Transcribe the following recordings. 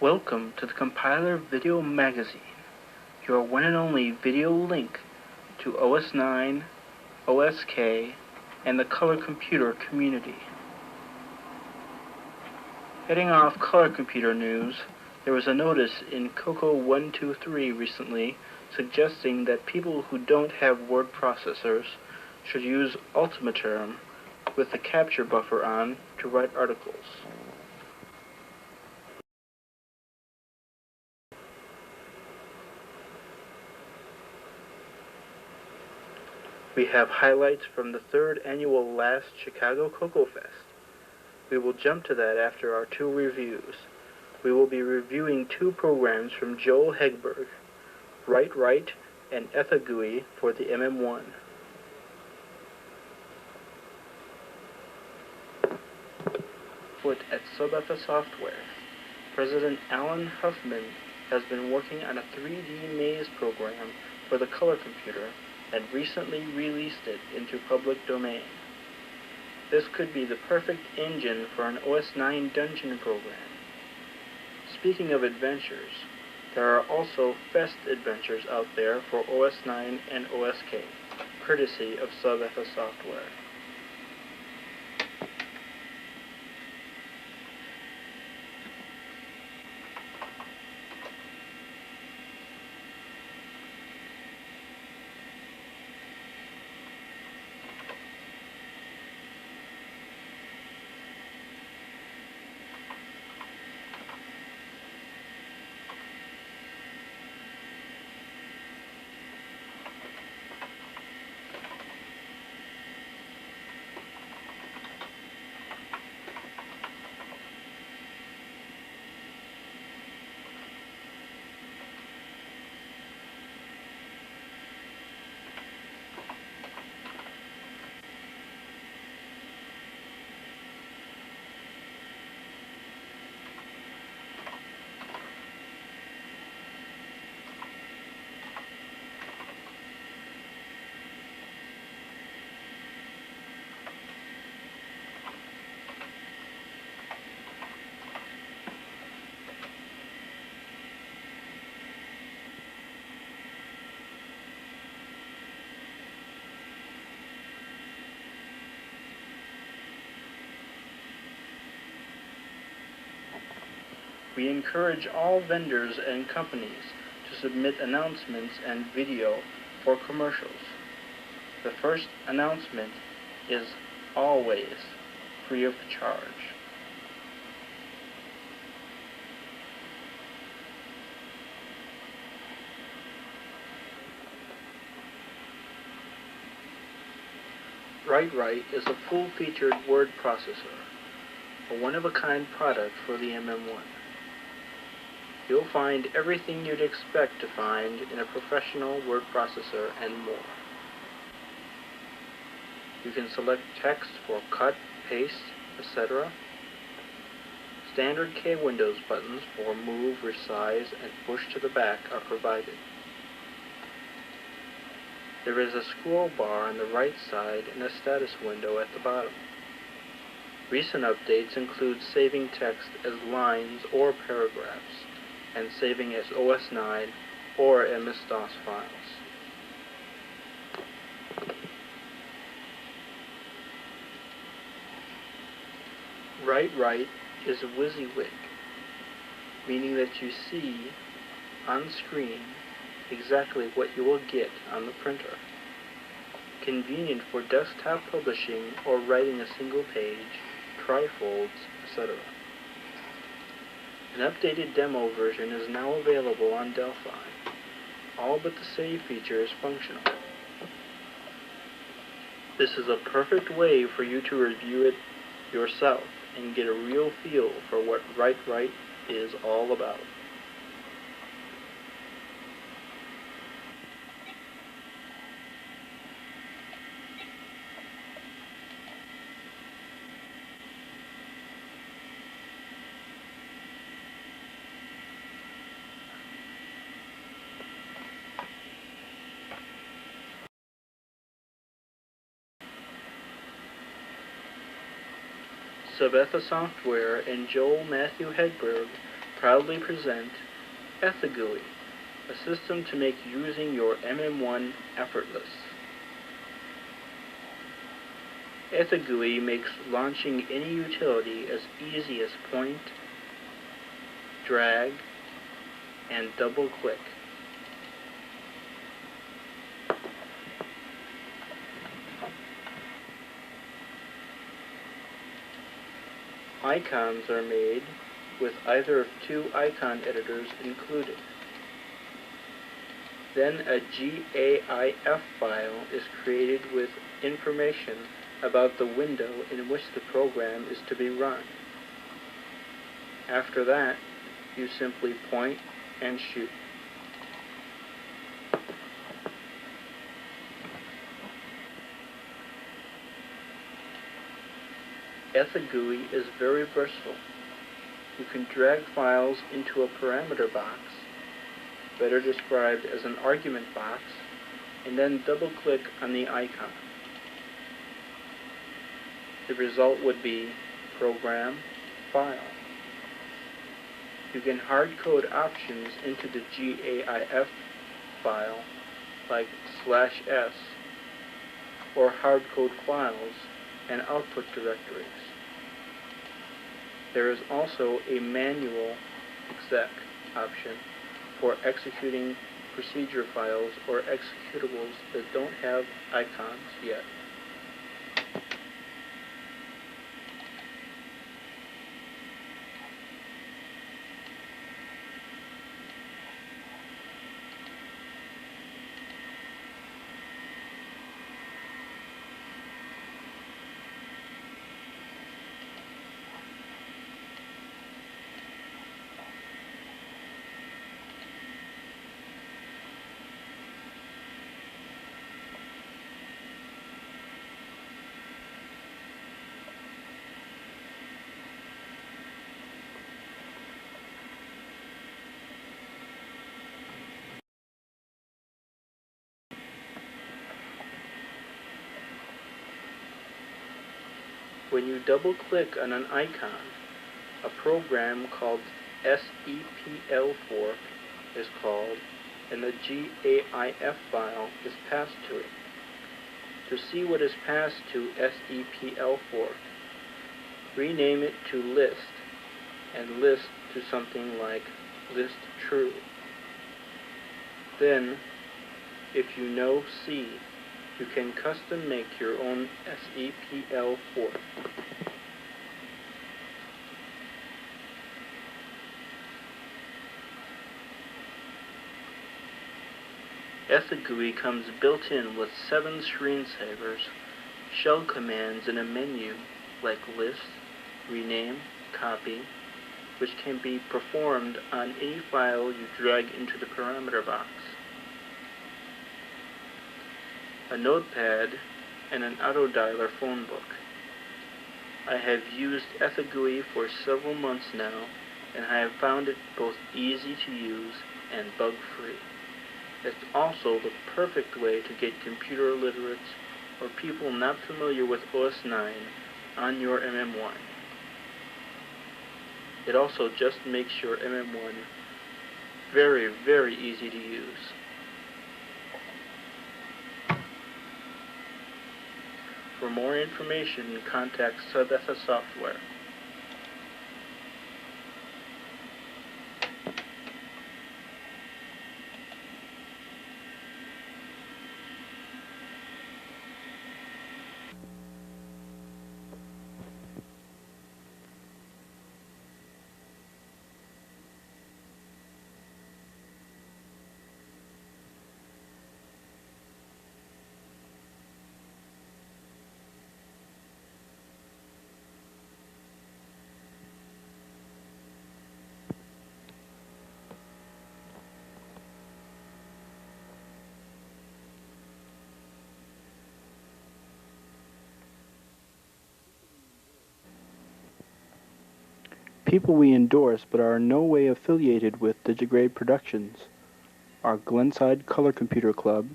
Welcome to the Compiler Video Magazine, your one and only video link to OS-9, OSK, and the color computer community. Heading off color computer news, there was a notice in CoCo123 recently suggesting that people who don't have word processors should use Ultimaterm with the capture buffer on to write articles. We have highlights from the third annual last Chicago CoCoFEST. We will jump to that after our two reviews. We will be reviewing two programs from Joel Hegberg, Write and EthaGUI for the MM1. Foot at Sobetha Software, President Alan Huffman has been working on a 3D maze program for the color computer and recently released it into public domain. This could be the perfect engine for an OS-9 dungeon program. Speaking of adventures, there are also Fest adventures out there for OS-9 and OSK, courtesy of Sobetha Software. We encourage all vendors and companies to submit announcements and video for commercials. The first announcement is always free of charge. Write is a full-featured word processor, a one-of-a-kind product for the MM1. You'll find everything you'd expect to find in a professional word processor and more. You can select text for cut, paste, etc. Standard K-Windows buttons for move, resize, and push to the back are provided. There is a scroll bar on the right side and a status window at the bottom. Recent updates include saving text as lines or paragraphs, and saving as OS-9 or MS-DOS files. Write is a WYSIWYG, meaning that you see on screen exactly what you will get on the printer. Convenient for desktop publishing or writing a single page, trifolds, etc. An updated demo version is now available on Delphi. All but the save feature is functional. This is a perfect way for you to review it yourself and get a real feel for what Write is all about. Sobetha Software and Joel Matthew Hegberg proudly present EthaGUI, a system to make using your MM1 effortless. EthaGUI makes launching any utility as easy as point, drag, and double-click. Icons are made with either of two icon editors included. Then a GAIF file is created with information about the window in which the program is to be run. After that, you simply point and shoot. EthaGUI is very versatile. You can drag files into a parameter box, better described as an argument box, and then double-click on the icon. The result would be Program, File. You can hard-code options into the GAIF file, like /s, or hard-code files and output directories. There is also a manual exec option for executing procedure files or executables that don't have icons yet. When you double-click on an icon, a program called SEPL4 is called, and the GAIF file is passed to it. To see what is passed to SEPL4, rename it to list, and list to something like list true. Then, if you know C, you can custom make your own SEPL4. EthaGUI comes built in with 7 screensavers, shell commands in a menu like list, rename, copy, which can be performed on any file you drag into the parameter box, a notepad, and an autodialer phone book. I have used EthaGUI for several months now, and I have found it both easy to use and bug-free. It's also the perfect way to get computer illiterates or people not familiar with OS-9 on your MM1. It also just makes your MM1 very, very easy to use. For more information, contact Subetha Software. People we endorse but are in no way affiliated with Digigrade Productions are Glenside Color Computer Club,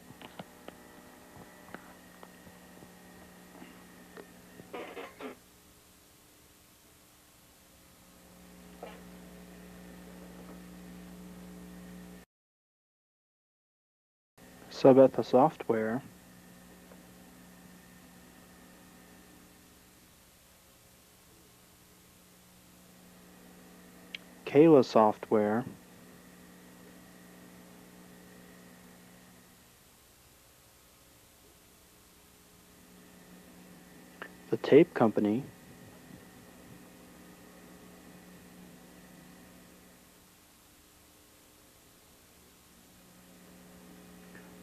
Subetha Software, Kayla Software, The Tape Company,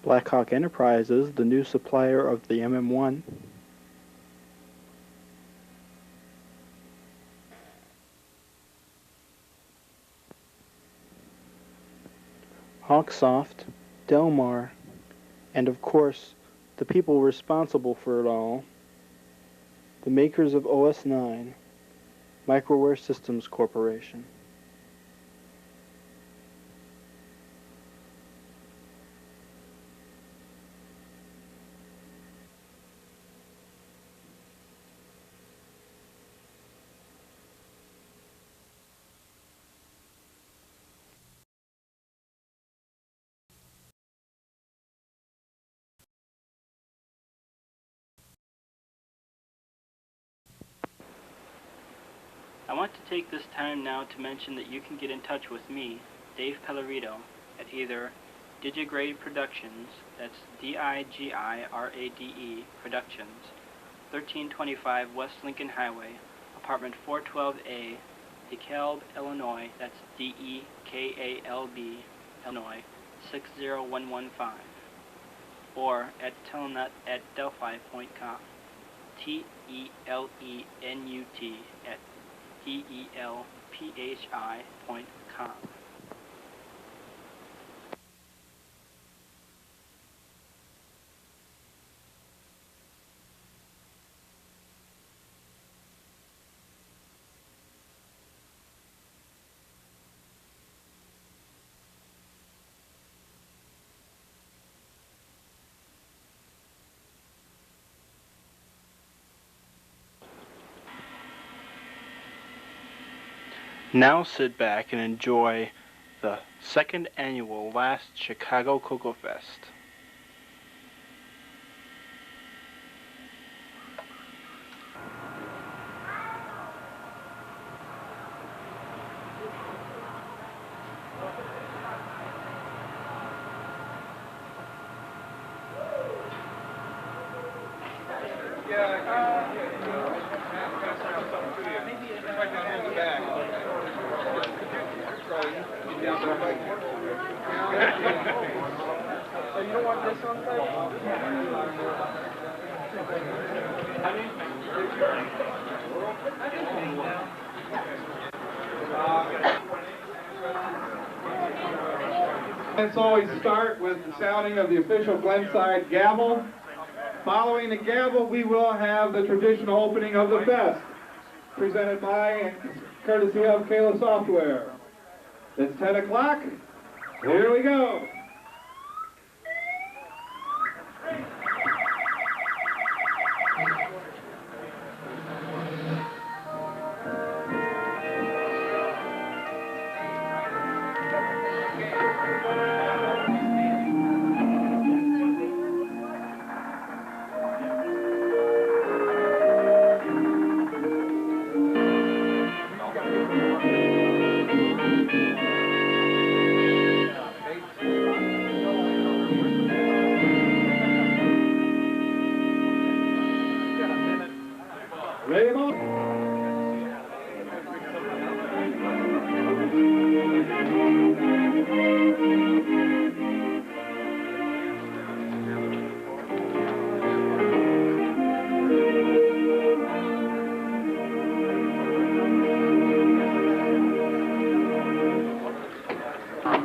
Blackhawk Enterprises, the new supplier of the MM1, Hawksoft, Delmar, and of course, the people responsible for it all, the makers of OS-9, Microware Systems Corporation. I want to take this time now to mention that you can get in touch with me, Dave Pellerito, at either Digigrade Productions, that's D-I-G-I-R-A-D-E Productions, 1325 West Lincoln Highway, apartment 412A, DeKalb, Illinois, that's D-E-K-A-L-B, Illinois, 60115, or at telenet@delphi.com, T-E-L-E-N-U-T at DELPHI.com. Now sit back and enjoy the second annual last Chicago CoCoFEST. So you don't want this on site? Let's always start with the sounding of the official Glenside gavel. Following the gavel, we will have the traditional opening of the fest, presented by and courtesy of Kayla Software. It's 10 o'clock. Here we go. Ready, Mo?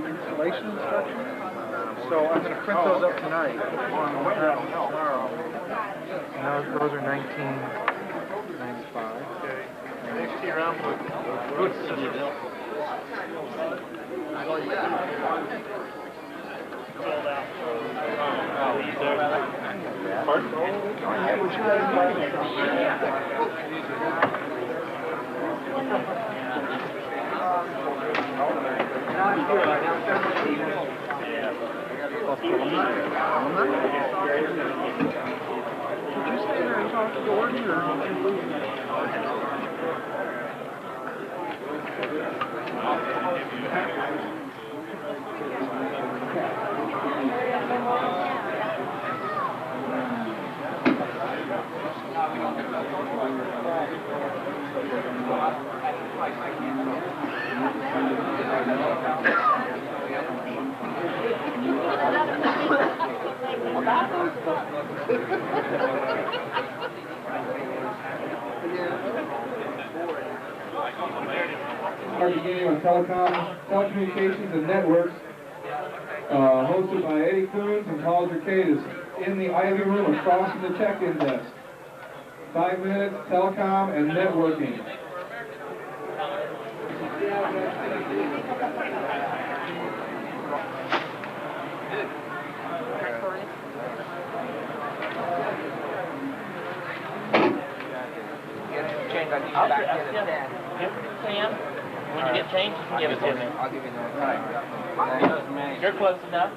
Installation instructions. So I'm going to print those up tonight. Tomorrow. And those are 1995. Okay. Next year I'm good. Our beginning with telecommunications and networks, hosted by Eddie Coons and Paul Dracadis in the Ivy Room across from the check-in desk. 5 minutes, telecom and networking. I'll back in at 10. Sam, when you get change, you can give it to me. I'll give you that. You're close enough.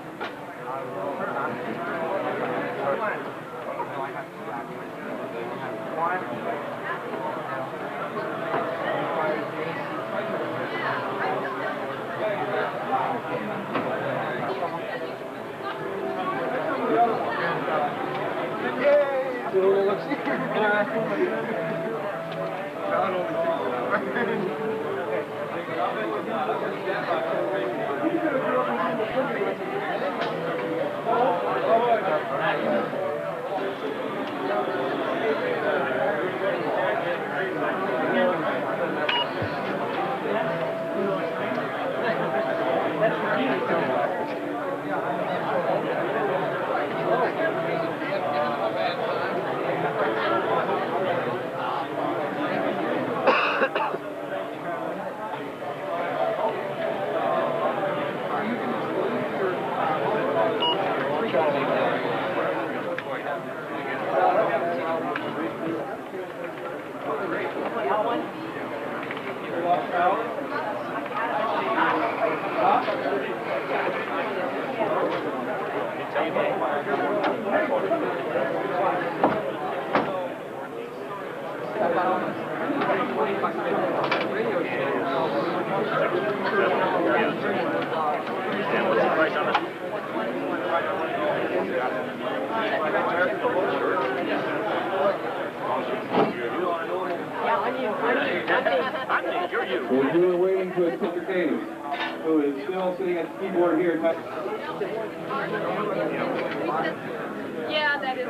We're waiting to assist Dracadis, who is still sitting at the keyboard here. Yeah, that is.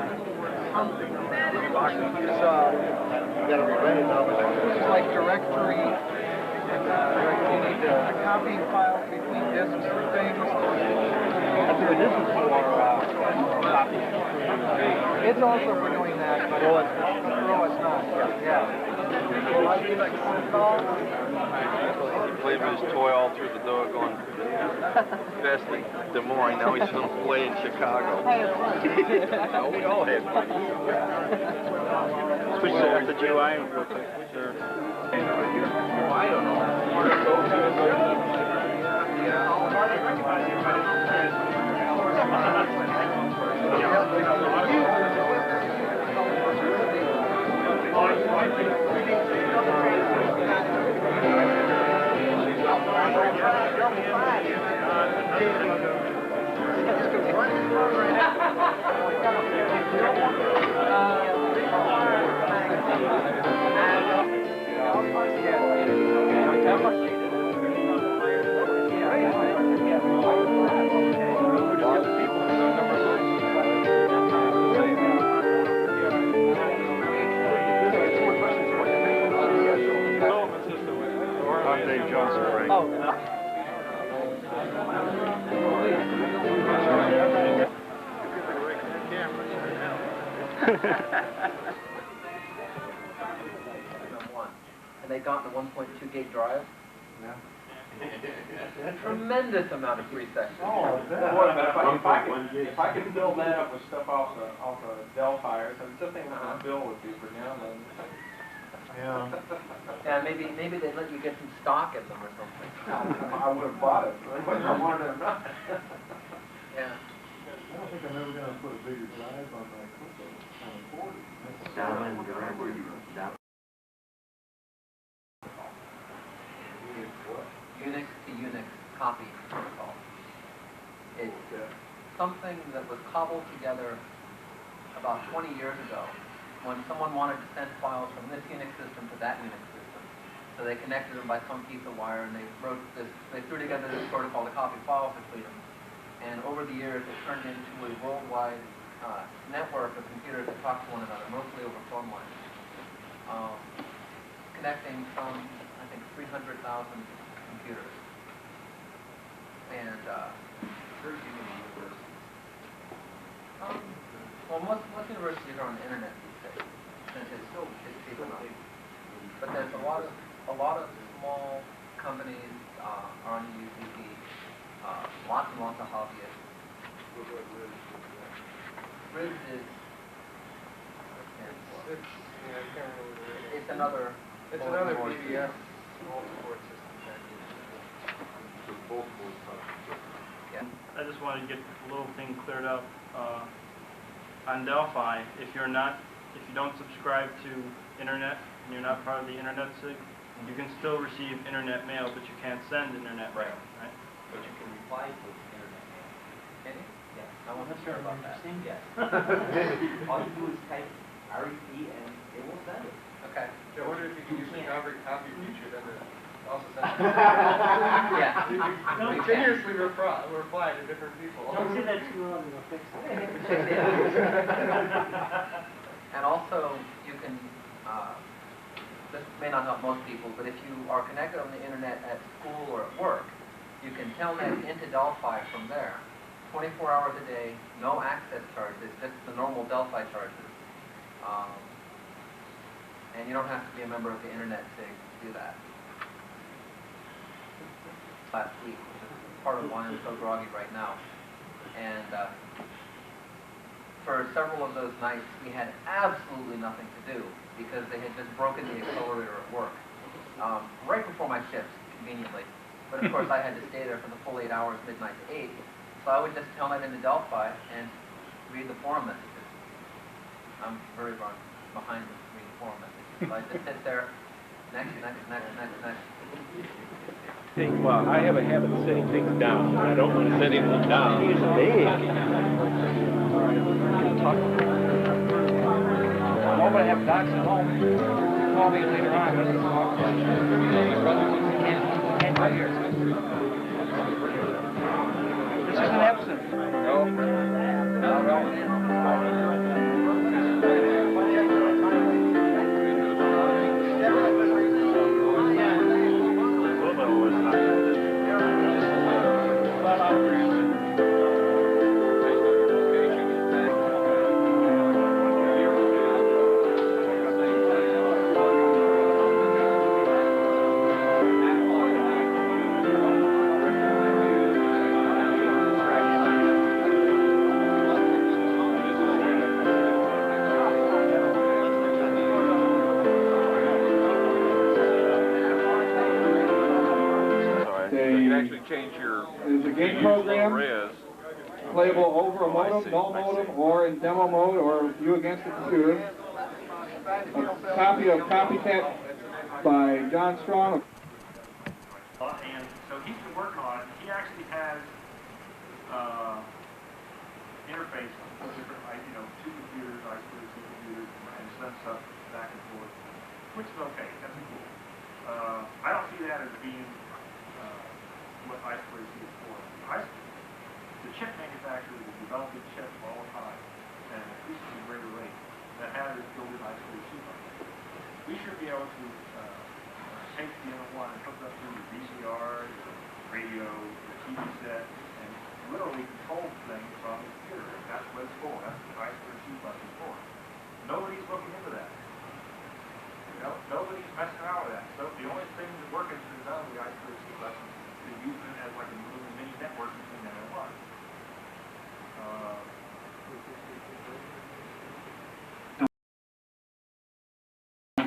It's like directory. You need to copy files between disks and things. This is for copy. It's also for doing that, but for OS-9. Yeah. Well, I do like phone calls. He played with his toy all through the doggone fest in Des Moines. Now he's going to play in Chicago. Oh, we all had fun. Switch to the GUI real quick. Sure. I don't know. And they got the 1.2 gig drive. Yeah. A tremendous amount of free sections. Oh, boy, but if I could build that up with stuff off the Delphi or something, just think what my bill would be for downloading. Yeah. Yeah, maybe they'd let you get some stock in them or something. I would have bought it, whether I wanted it or not. Yeah. I don't think I'm ever going to put a bigger drive on my CoCo on a 40. Unix to Unix copy protocol. It's something that was cobbled together about 20 years ago when someone wanted to send files from this Unix system to that Unix system. So they connected them by some piece of wire, and they threw together this protocol to copy files between them. And over the years, it turned into a worldwide network of computers that talk to one another, mostly over phone lines, connecting some, I think, 300,000 computers. And Very few universities. well, most universities are on the internet these days, since it's cheap enough. But there's a lot of small companies are on the UCP, lots and lots of hobbyists. RIS is it's another BBS multi-board system. Yeah. I just wanted to get a little thing cleared up. On Delphi, if you don't subscribe to internet and you're not part of the internet SIG, you can still receive internet mail, but you can't send internet mail, right? But you can reply to internet mail. Can you? Yes. I wasn't sure about that. Yes. All you do is type REP and it will send it. Okay. I wonder if you can use the copy feature then to also send it. Yeah. You can continuously reply to different people. Don't say that too long, it'll fix it. And also, you can, this may not help most people, but if you are connected on the internet at school or at work, you can telnet into Delphi from there. 24 hours a day, no access charges, just the normal Delphi charges. And you don't have to be a member of the internet SIG to do that. Last week, which is part of why I'm so groggy right now. And for several of those nights, we had absolutely nothing to do because they had just broken the accelerator at work right before my shift, conveniently. But of course, I had to stay there for the full 8 hours, midnight to 8. So I would just telnet into Delphi and read the forum messages. I'm very behind reading forum messages. So I just sit there, next. Well, I have a habit of setting things down. I don't want to set anything down. Use a I'm going to have docs at home. Call me later on. Can't right here. This isn't Epson. No. Change your Is the game program res. playable over a modem, no modem, or in demo mode, or view against the computer? A copy of Copycat by John Strong. And so he's been working on it. He actually has interface with different, two computers, isolated two computers, and send stuff back and forth, which is okay. That's cool. I don't see that as being what isolated is for. The chip manufacturers will develop the chips all the time at an increasingly greater rate that has its built-in isolated super. We should be able to take the N1 and hook it up through the VCR, the radio, the TV set, and literally control things from the computer. That's what it's for. That's what the isolated bus is for. Nobody's looking into that. Nobody's messing around with that. So the only thing that working is done with the isolated bus is using it as like a little mini network between them and one.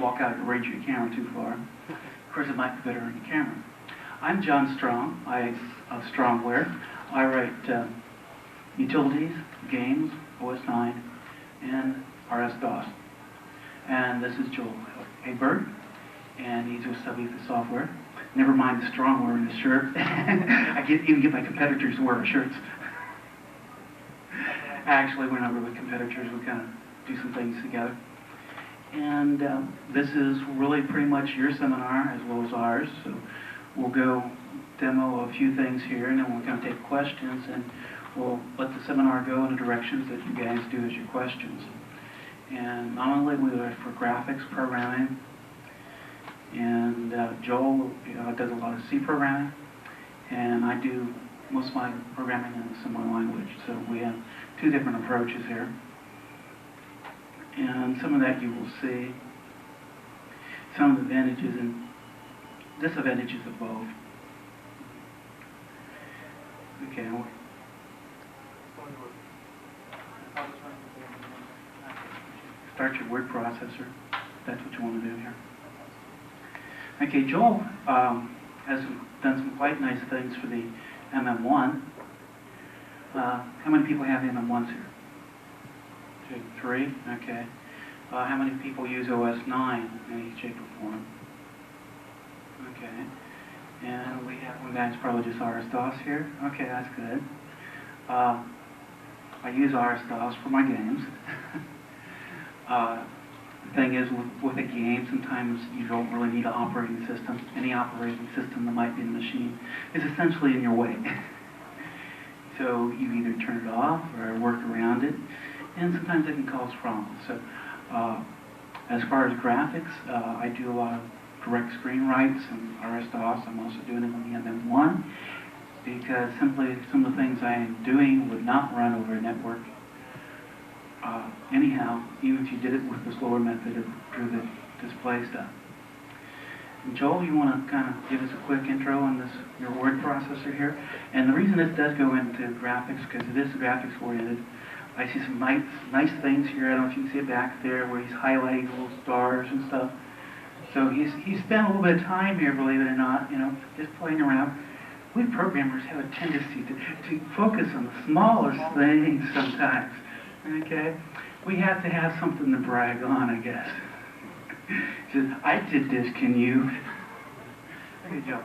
Walk out and range your camera too far. Of course, it might be better on your camera. I'm John Strong. Of Strongware. I write utilities, games, OS-9, and RS-DOS. And this is Joel Haberg, and he's with Subetha Software. Never mind the Strongware in the shirt. I even get my competitors to wear our shirts. Actually, whenever with competitors, we kind of do some things together. And this is really pretty much your seminar as well as ours. So we'll go demo a few things here, and then we're going to take questions, and we'll let the seminar go in the directions that you guys do as your questions. And normally we do it for graphics programming, and Joel does a lot of C programming, and I do most of my programming in a similar language. So we have two different approaches here. And some of that you will see, some advantages and disadvantages of both. Okay. Start your word processor. That's what you want to do here. Okay, Joel has done some quite nice things for the MM1. How many people have MM1s here? 2, 3, okay. How many people use OS-9 in any shape or form? Okay. And we have one guy's probably just RS-DOS here. Okay, that's good. I use RS-DOS for my games. The thing is, with a game, sometimes you don't really need an operating system. Any operating system that might be in the machine is essentially in your way. So you either turn it off or work around it, and sometimes it can cause problems. So as far as graphics, I do a lot of direct screen writes and RS-DOS. I'm also doing it on the MM1 because simply some of the things I am doing would not run over a network. Anyhow, even if you did it with the slower method of through the display stuff. And Joel, you want to kind of give us a quick intro on this, your word processor here? And the reason this does go into graphics, because it is graphics oriented. I see some nice things here. I don't know if you can see it back there where he's highlighting little stars and stuff. So he's spent a little bit of time here, believe it or not, just playing around. We programmers have a tendency to focus on the smallest things sometimes. Okay? We have to have something to brag on, I guess. He says, I did this, can you? Good job.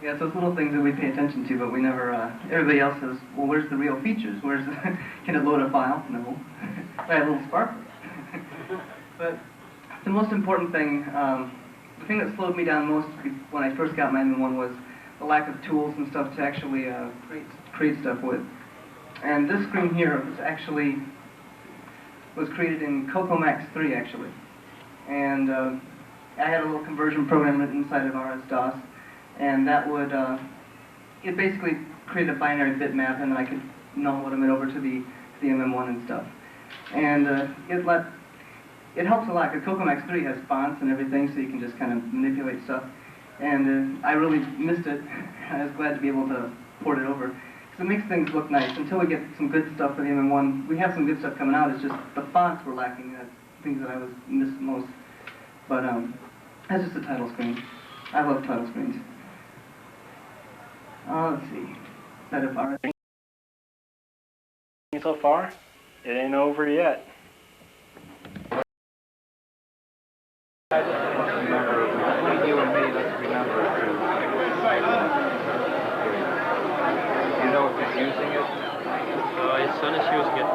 Yeah, so it's little things that we pay attention to, but we never, everybody else says, well, where's the real features? Can it load a file? No. I have a little sparkler. But the most important thing, the thing that slowed me down most when I first got my M1 was the lack of tools and stuff to actually create stuff with. And this screen here was created in CoCoMax 3 actually. And I had a little conversion program inside of RS-DOS, and that would, it basically created a binary bitmap, and then I could null-load it over to the MM1 and stuff. And it helps a lot, because CoCoMax 3 has fonts and everything, so you can just kind of manipulate stuff. And I really missed it. I was glad to be able to port it over. Because it makes things look nice. Until we get some good stuff for the MM1, we have some good stuff coming out, it's just the fonts were lacking. That's things that I was missed most. But that's just a title screen. I love title screens. Let's see. Set up our... So far, it ain't over yet. Remember, between you and me, let's remember to... You know if he's using it? His son is using it.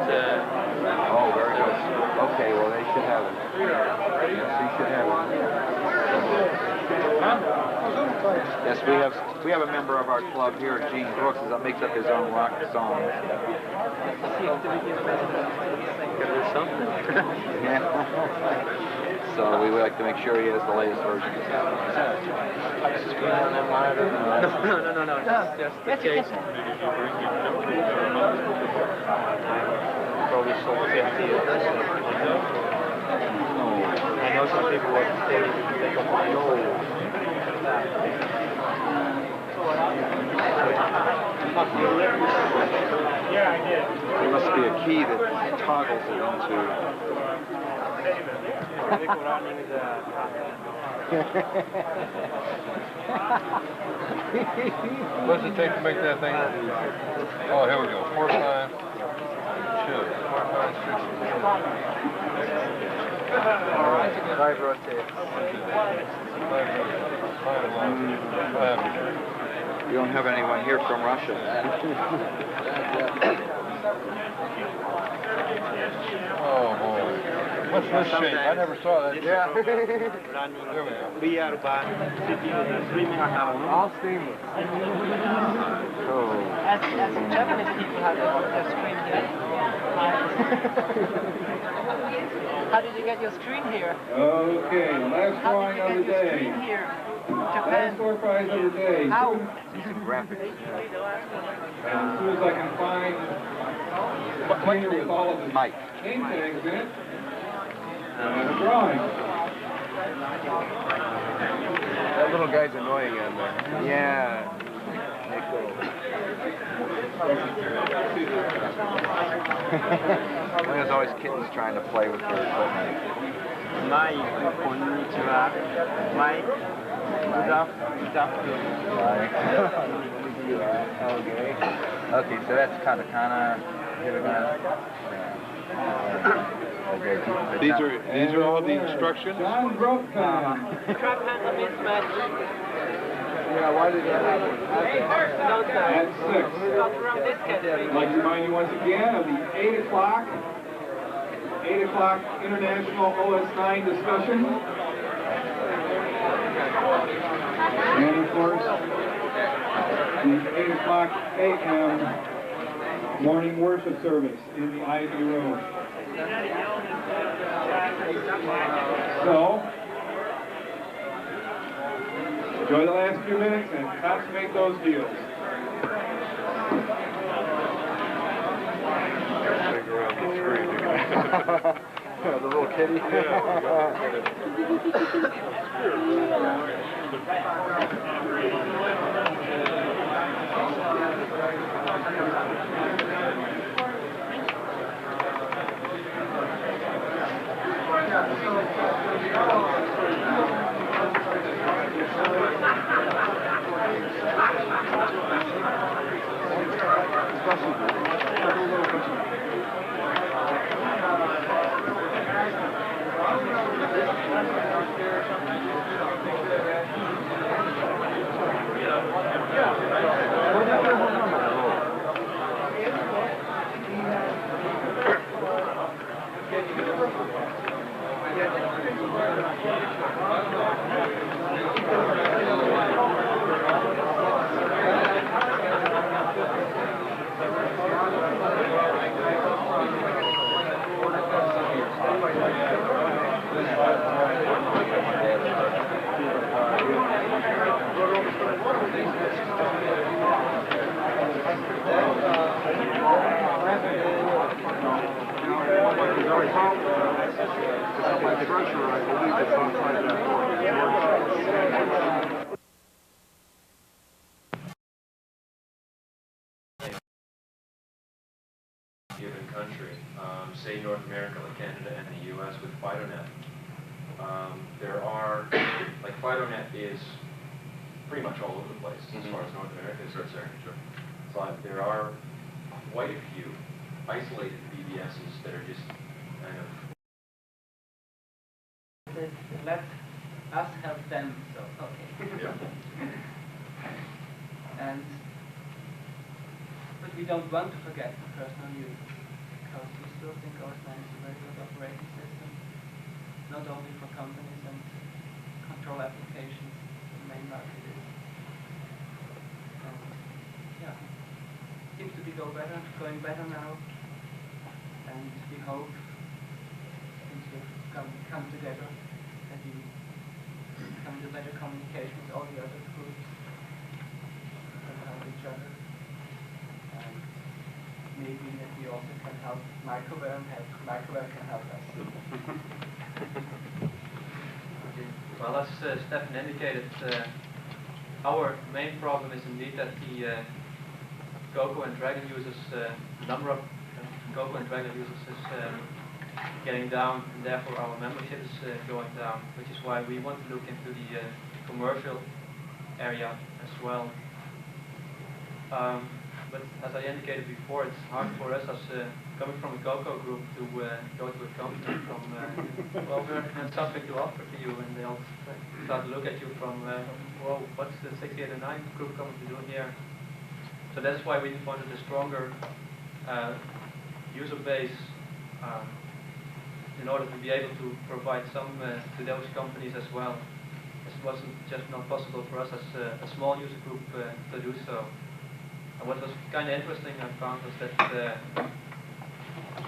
Oh, very good. Okay, well, they should have it. Yes, he should have it. Yes, we have a member of our club here, Gene Brooks, that makes up his own rock songs. Yeah. So we would like to make sure he has the latest version. No. Just the case. Probably sold 50 of this. I know some people would say There must be a key that toggles it into. What's it take to make that thing? Oh, here we go. 4, 5, 2, 4, 5, 6. All right. 5 rotates. 5. You don't have anyone here from Russia. Oh, boy. What's this shape? I never saw that. Yeah. There we go. VR bar, streaming all seamless. As Japanese people have their screen here. How did you get your screen here? Okay, last How drawing did of you the get your day. screen here? Last Japan. door prize of the day. How? Graphics. As soon as I can find a container with all of the Mike. name tags in it, I have a drawing. That little guy's annoying on there. Yeah. There's always kittens trying to play with their equipment. Mike, konnichiwa. Mike, good afternoon. Okay, so that's katakana, hiragana. These are all the instructions? John Broke. Trap handle mismatch. Yeah, why did that happen? At 6. Around this I'd like to remind you once again of the 8 o'clock International OS-9 discussion. And of course, the 8 o'clock a.m. morning worship service in the Ivy Room. So, enjoy the last few minutes and consummate those deals. The little kitty. Given country, say North America, like Canada and the U.S. with FidoNet. There are, like FidoNet is pretty much all over the place as far as North America is concerned. But there are quite a few isolated BBSs that are just kind of... Let us help them, so okay. Yeah. And but we don't want to forget the personal use, because we still think OS-9 is a very good operating system, not only for companies and control applications, the main market is. And yeah, seems to be going better now, and we hope things will come together, that we come to better communication with all the other groups and help each other. And maybe that we also can help microware and microware can help us. Okay. Well, as Stefan indicated, our main problem is indeed that the Coco and Dragon users, the number of Coco and Dragon users is getting down, and therefore our membership is going down, which is why we want to look into the commercial area as well. But as I indicated before, it's hard for us as coming from a Coco group to go to a company from, well, we have something to offer to you, and they'll start to look at you from, whoa, what's the 6809 group coming to do here? So that's why we wanted a stronger user base in order to be able to provide some to those companies as well. It wasn't just not possible for us as a small user group to do so. And what was kind of interesting I found was that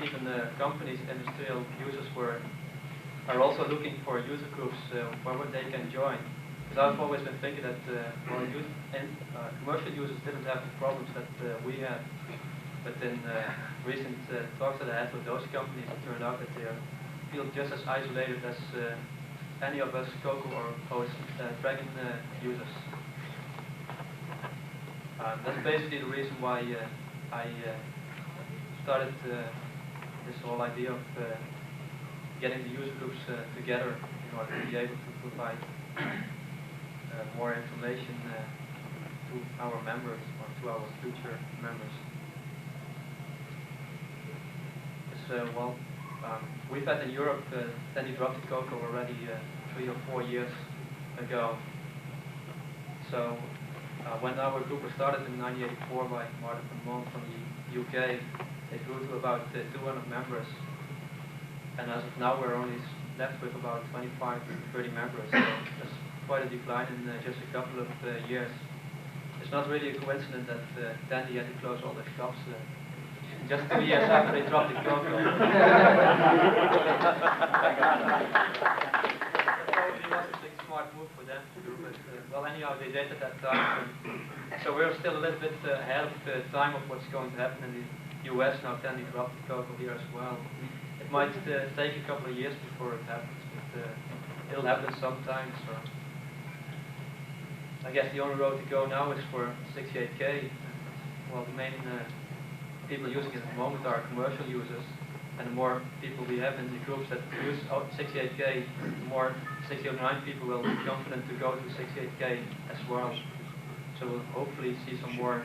even companies, industrial users are also looking for user groups where they can join. Because I've always been thinking that commercial users didn't have the problems that we had. But in recent talks that I had with those companies, it turned out that they feel just as isolated as any of us Coco or Dragon users. That's basically the reason why I started this whole idea of getting the user groups together in order to be able to provide more information to our members or to our future members. We've had in Europe Tandy Coco already 3 or 4 years ago. So when our group was started in 1984 by Martin van Moon from the UK, it grew to about 200 members. And as of now, we're only left with about 25 to 30 members. So that's quite a decline in just a couple of years. It's not really a coincidence that Tandy had to close all their shops just 2 years after they dropped the Coco. It wasn't a smart move for them to do, but well, anyhow, they did at that time. So we're still a little bit ahead of the time of what's going to happen in the US now. Tandy dropped the Coco here as well. It might take a couple of years before it happens, but it'll happen sometime. So I guess the only road to go now is for 68K. Well, the main people using it at the moment are commercial users, and the more people we have in the groups that use 68K, the more 609 people will be confident to go to 68K as well. So we'll hopefully see some more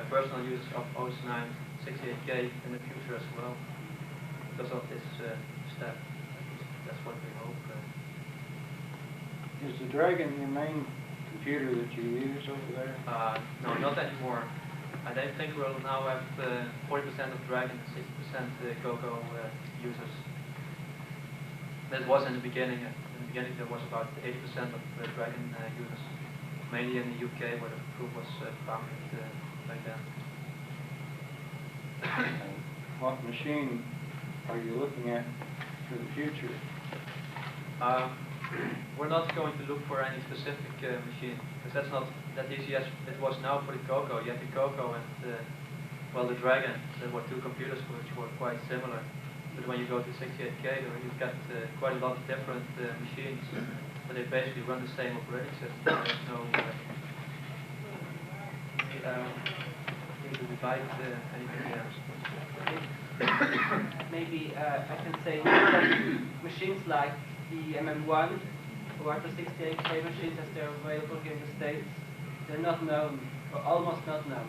personal users of OS-9 68K in the future as well because of this step. That's what we hope. Is the Dragon your main computer that you use over there? No, not anymore. I don't think we'll now have 40% of Dragon and 60% Coco users. That was in the beginning. In the beginning there was about 80% of Dragon users, mainly in the UK where the group was founded back then. What machine are you looking at for the future? We're not going to look for any specific machine, because that's not that easy as it was now for the Coco. You had the Coco and well, the Dragon. There were two computers which were quite similar. But when you go to 68K, you've got quite a lot of different machines, but they basically run the same operating system. There's no need to divide anything else. Maybe I can say machines like the MM1 or the 68K machines as they're available here in the States, they're not known, or almost not known.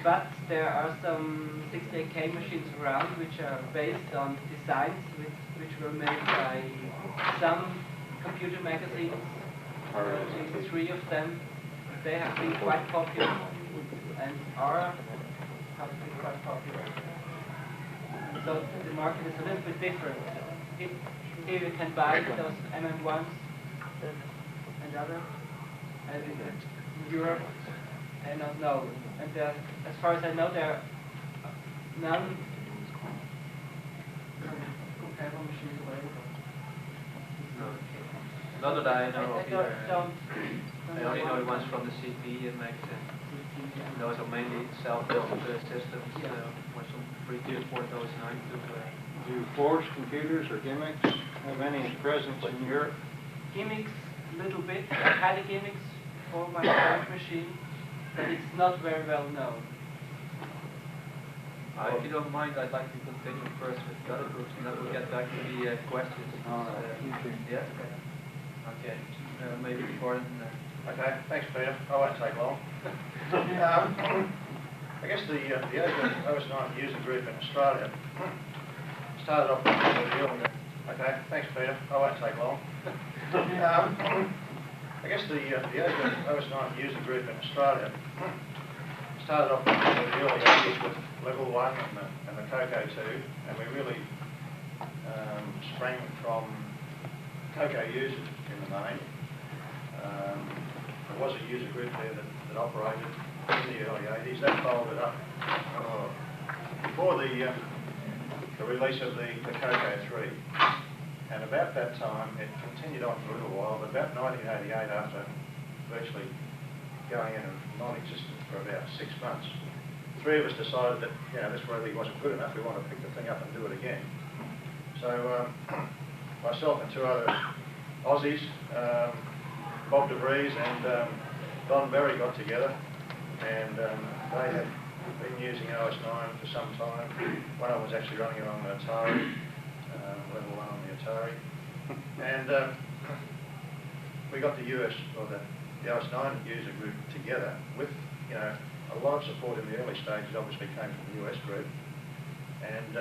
But there are some 68K machines around which are based on designs which were made by some computer magazines, at least 3 of them. They have been quite popular and have been quite popular. So the market is a little bit different. Here you can buy those MM1s and other, and in Europe they're not known. And as far as I know, there are none comparable machines available. Not that I know of either. I only know the ones from the CP and magazine. Those are mainly self-built systems, with some free to support those 9 to Do forged computers or gimmicks have any presence in Europe? Gimmicks, a little bit. I had a gimmicks for my current machine, but it's not very well known. If you don't mind, I'd like to continue first with the other groups, and then we'll get back to the questions. Yeah? Okay. Maybe Gordon. Okay, thanks Peter. I won't take long. I guess the OS-9 user group in Australia started off really. Okay, thanks Peter. I won't take long. I guess the OS-9 user group in Australia started off in the early 80s with level 1 and the CoCo 2, and we really sprang from CoCo users in the main. There was a user group there that operated in the early 80s. That folded up before the release of the CoCo 3. And about that time, it continued on for a little while, but about 1988, after virtually going in and non-existent for about 6 months, three of us decided that, this really wasn't good enough. We want to pick the thing up and do it again. So myself and two other Aussies, Bob DeVries and Don Berry, got together, and they had been using OS-9 for some time. One of them was actually running it on the Atari, level 1 on the Atari. And we got the US, or the OS-9 user group together with, a lot of support in the early stages obviously came from the US group. And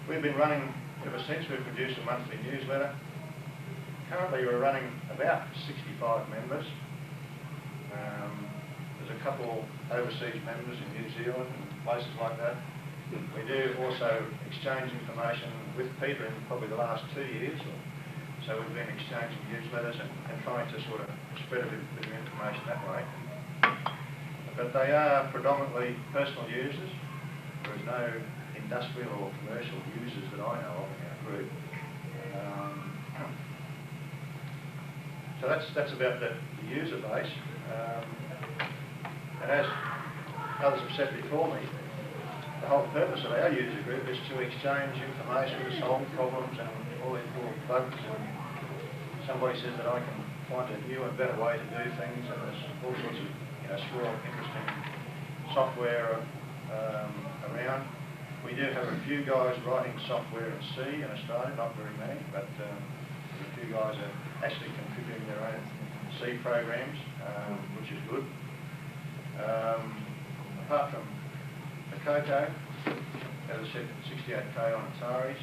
we've been running ever since. We've produced a monthly newsletter. Currently we're running about 65 members. There's a couple overseas members in New Zealand and places like that. We do also exchange information with Peter in probably the last 2 years. So we've been exchanging newsletters and trying to sort of spread a bit of information that way. But they are predominantly personal users. There is no industrial or commercial users that I know of in our group. So that's about the user base. And as others have said before me, the whole purpose of our user group is to exchange information, to solve problems and all these little bugs. And somebody says that I can find a new and better way to do things, and there's all sorts of swirl interesting software around. We do have a few guys writing software in C in Australia, not very many, but a few guys are actually contributing their own C programs, which is good. Apart from the CoCo, as I said, 68K on Ataris.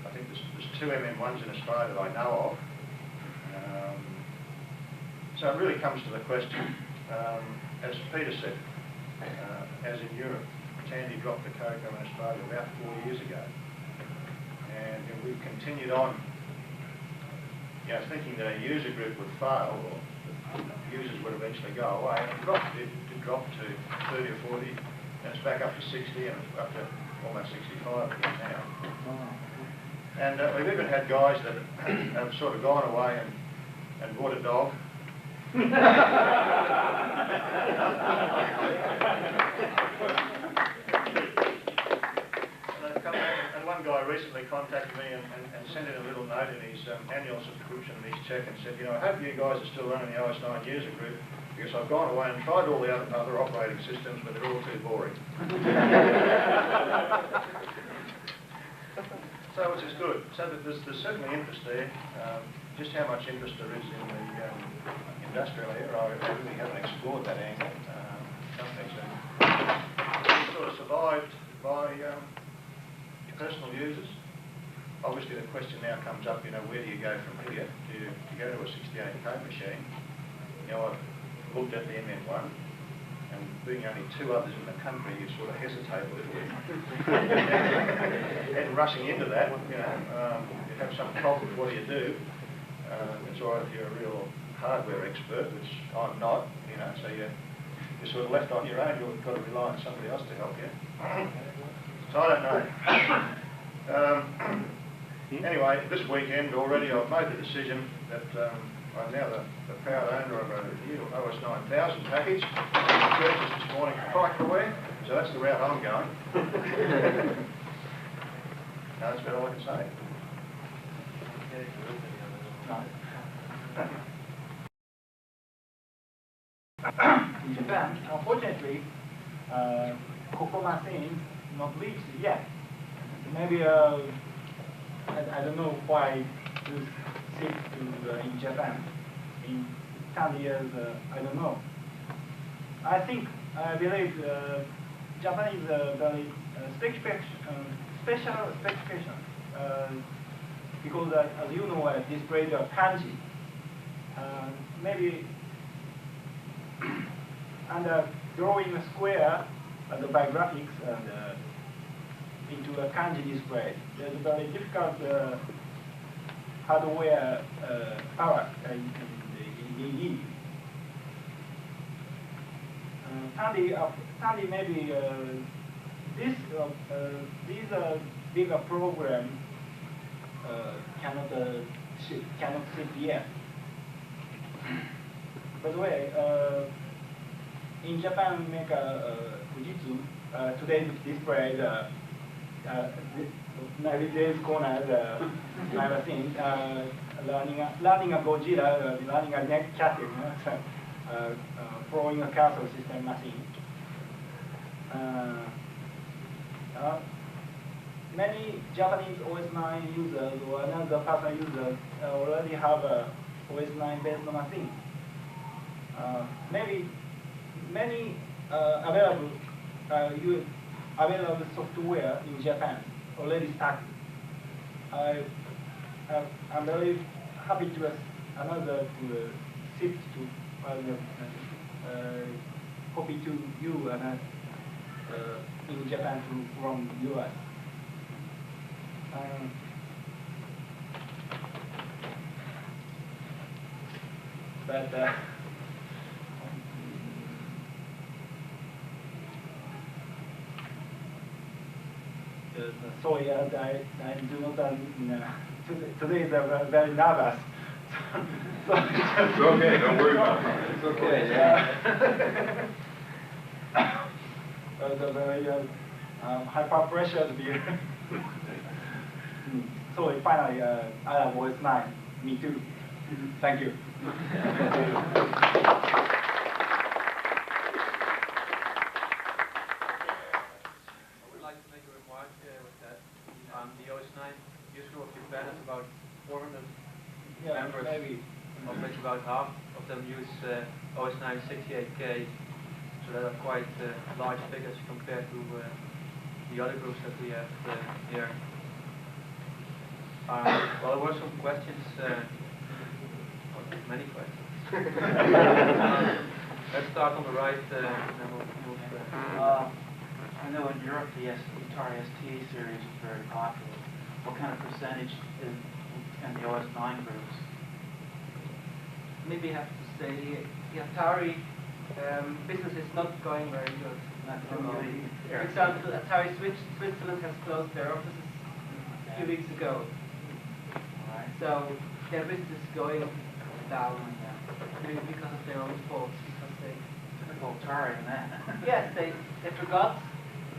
I think there's 2 MM1s in Australia that I know of. So it really comes to the question, as Peter said, as in Europe, Tandy dropped the CoCo in Australia about 4 years ago. And we've continued on, thinking that a user group would fail, or users would eventually go away. And it did drop to 30 or 40, and it's back up to 60, and it's up to almost 65 again now. And we've even had guys that have sort of gone away and bought a dog. And one guy recently contacted me and sent in a little note in his annual subscription and his check and said, I hope you guys are still running the OS-9 user group, because I've gone away and tried all the other operating systems, but they're all too boring. So which is good. So that there's certainly interest there. Just how much interest there is in the industrial area, I really haven't explored that angle. It's sort of survived by personal users. Obviously the question now comes up, where do you go from here? Do you go to a 68K machine? I've looked at the MM1, and being only 2 others in the country, you sort of hesitate a little bit. And rushing into that, you have some problem, what do you do? It's all right if you're a real hardware expert, which I'm not, so you're sort of left on your own. You've got to rely on somebody else to help you. So I don't know. Anyway, this weekend already I've made the decision that I'm now the proud owner of a new OS-9000 package. I purchased this morning from Microware, so that's the route I'm going. That's about all I can say. In Japan, unfortunately, CoCo machine not reached yet. Maybe I don't know why this shift in Japan in 10 years. I don't know. I believe Japan is a very special specification because, as you know, displays are kanji. Maybe and drawing a square by graphics and into a kanji display. There's a very difficult hardware power in EE. Tandy maybe these bigger program cannot ship yet. By the way, in Japan, we make a Fujitsu. Today's display, nowadays corner, I've seen learning a Godzilla, learning a neck casting, throwing a castle system machine. Many Japanese OS-9 users or another personal users already have a OS-9 based machine. Maybe many available software in Japan already started. I'm very happy to another to shift to copy to you in Japan from US. But sorry, I do not. Today is very nervous. So it's okay. Don't worry about it. It's okay. Yeah. The very hyper pressure beer. So finally, I have OS-9. Me too. Thank you. The OS-9 user group of Japan is about 400 members, maybe. Of which about half of them use OS-9 68K, so that are quite large figures compared to the other groups that we have here. Well, there were some questions, many questions. Let's start on the right, and then we'll move. I know in Europe the Atari ST series is very popular. What kind of percentage is in the OS-9 groups? Maybe I have to say the Atari business is not going very good. For example, Atari Switzerland has closed their offices a few weeks ago. So their business is going down, maybe because of their own faults, because they... Typical Atari in that. Yes, they forgot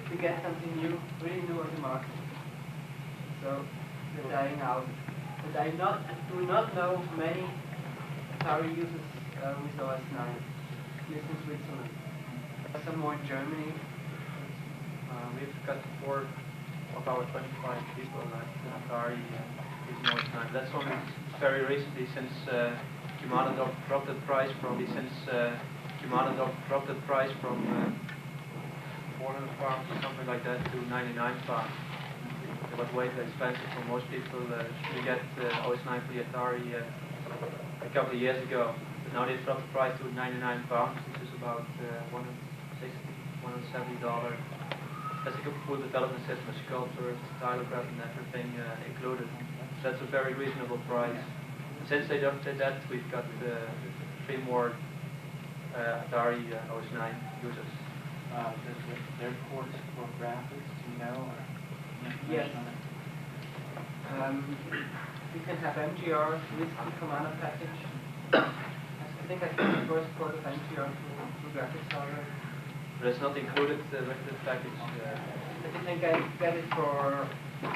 to get something new, really new on the market. So they're dying out. But I do not know many Atari users with OS-9, at least in Switzerland. Some more in Germany. We've got 4 of our 25 people at Atari using OS-9. That's only very recently, since Humana dropped the price from 400 pounds or something like that to 99 pounds. It was way too expensive for most people to get OS-9 for the Atari a couple of years ago. But now they've dropped the price to 99 pounds, which is about $170. That's a full development system, a sculptor, stylograph and everything included. So that's a very reasonable price. Since they did that, we've got 3 more Atari OS-9 users. Does their port support graphics, do you know? Or yes. You can have MGR with the Commander package. I think I can first port of MGR to graphics already. But it's not included with the package. But you can get it for a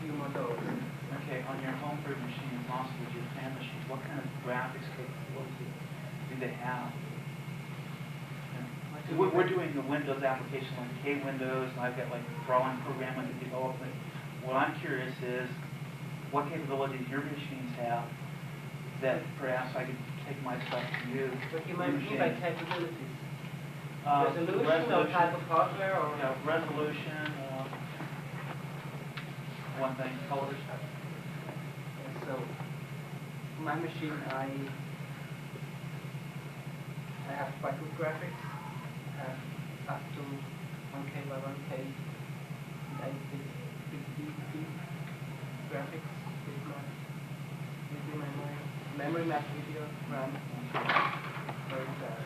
few more dollars. Okay, on your home brewed machines, also with your fan machines, what kind of graphics capability do they have? We're doing the Windows application like K-Windows, and I've got like drawing program under development. What I'm curious is, what capabilities your machines have that perhaps I could take my stuff to you? What you might mean by capabilities? Resolution or type of hardware, or resolution. One thing, colors. So, my machine, I have quite good graphics. I have up to 1K by 1K and big graphics with my memory map video RAM very fast.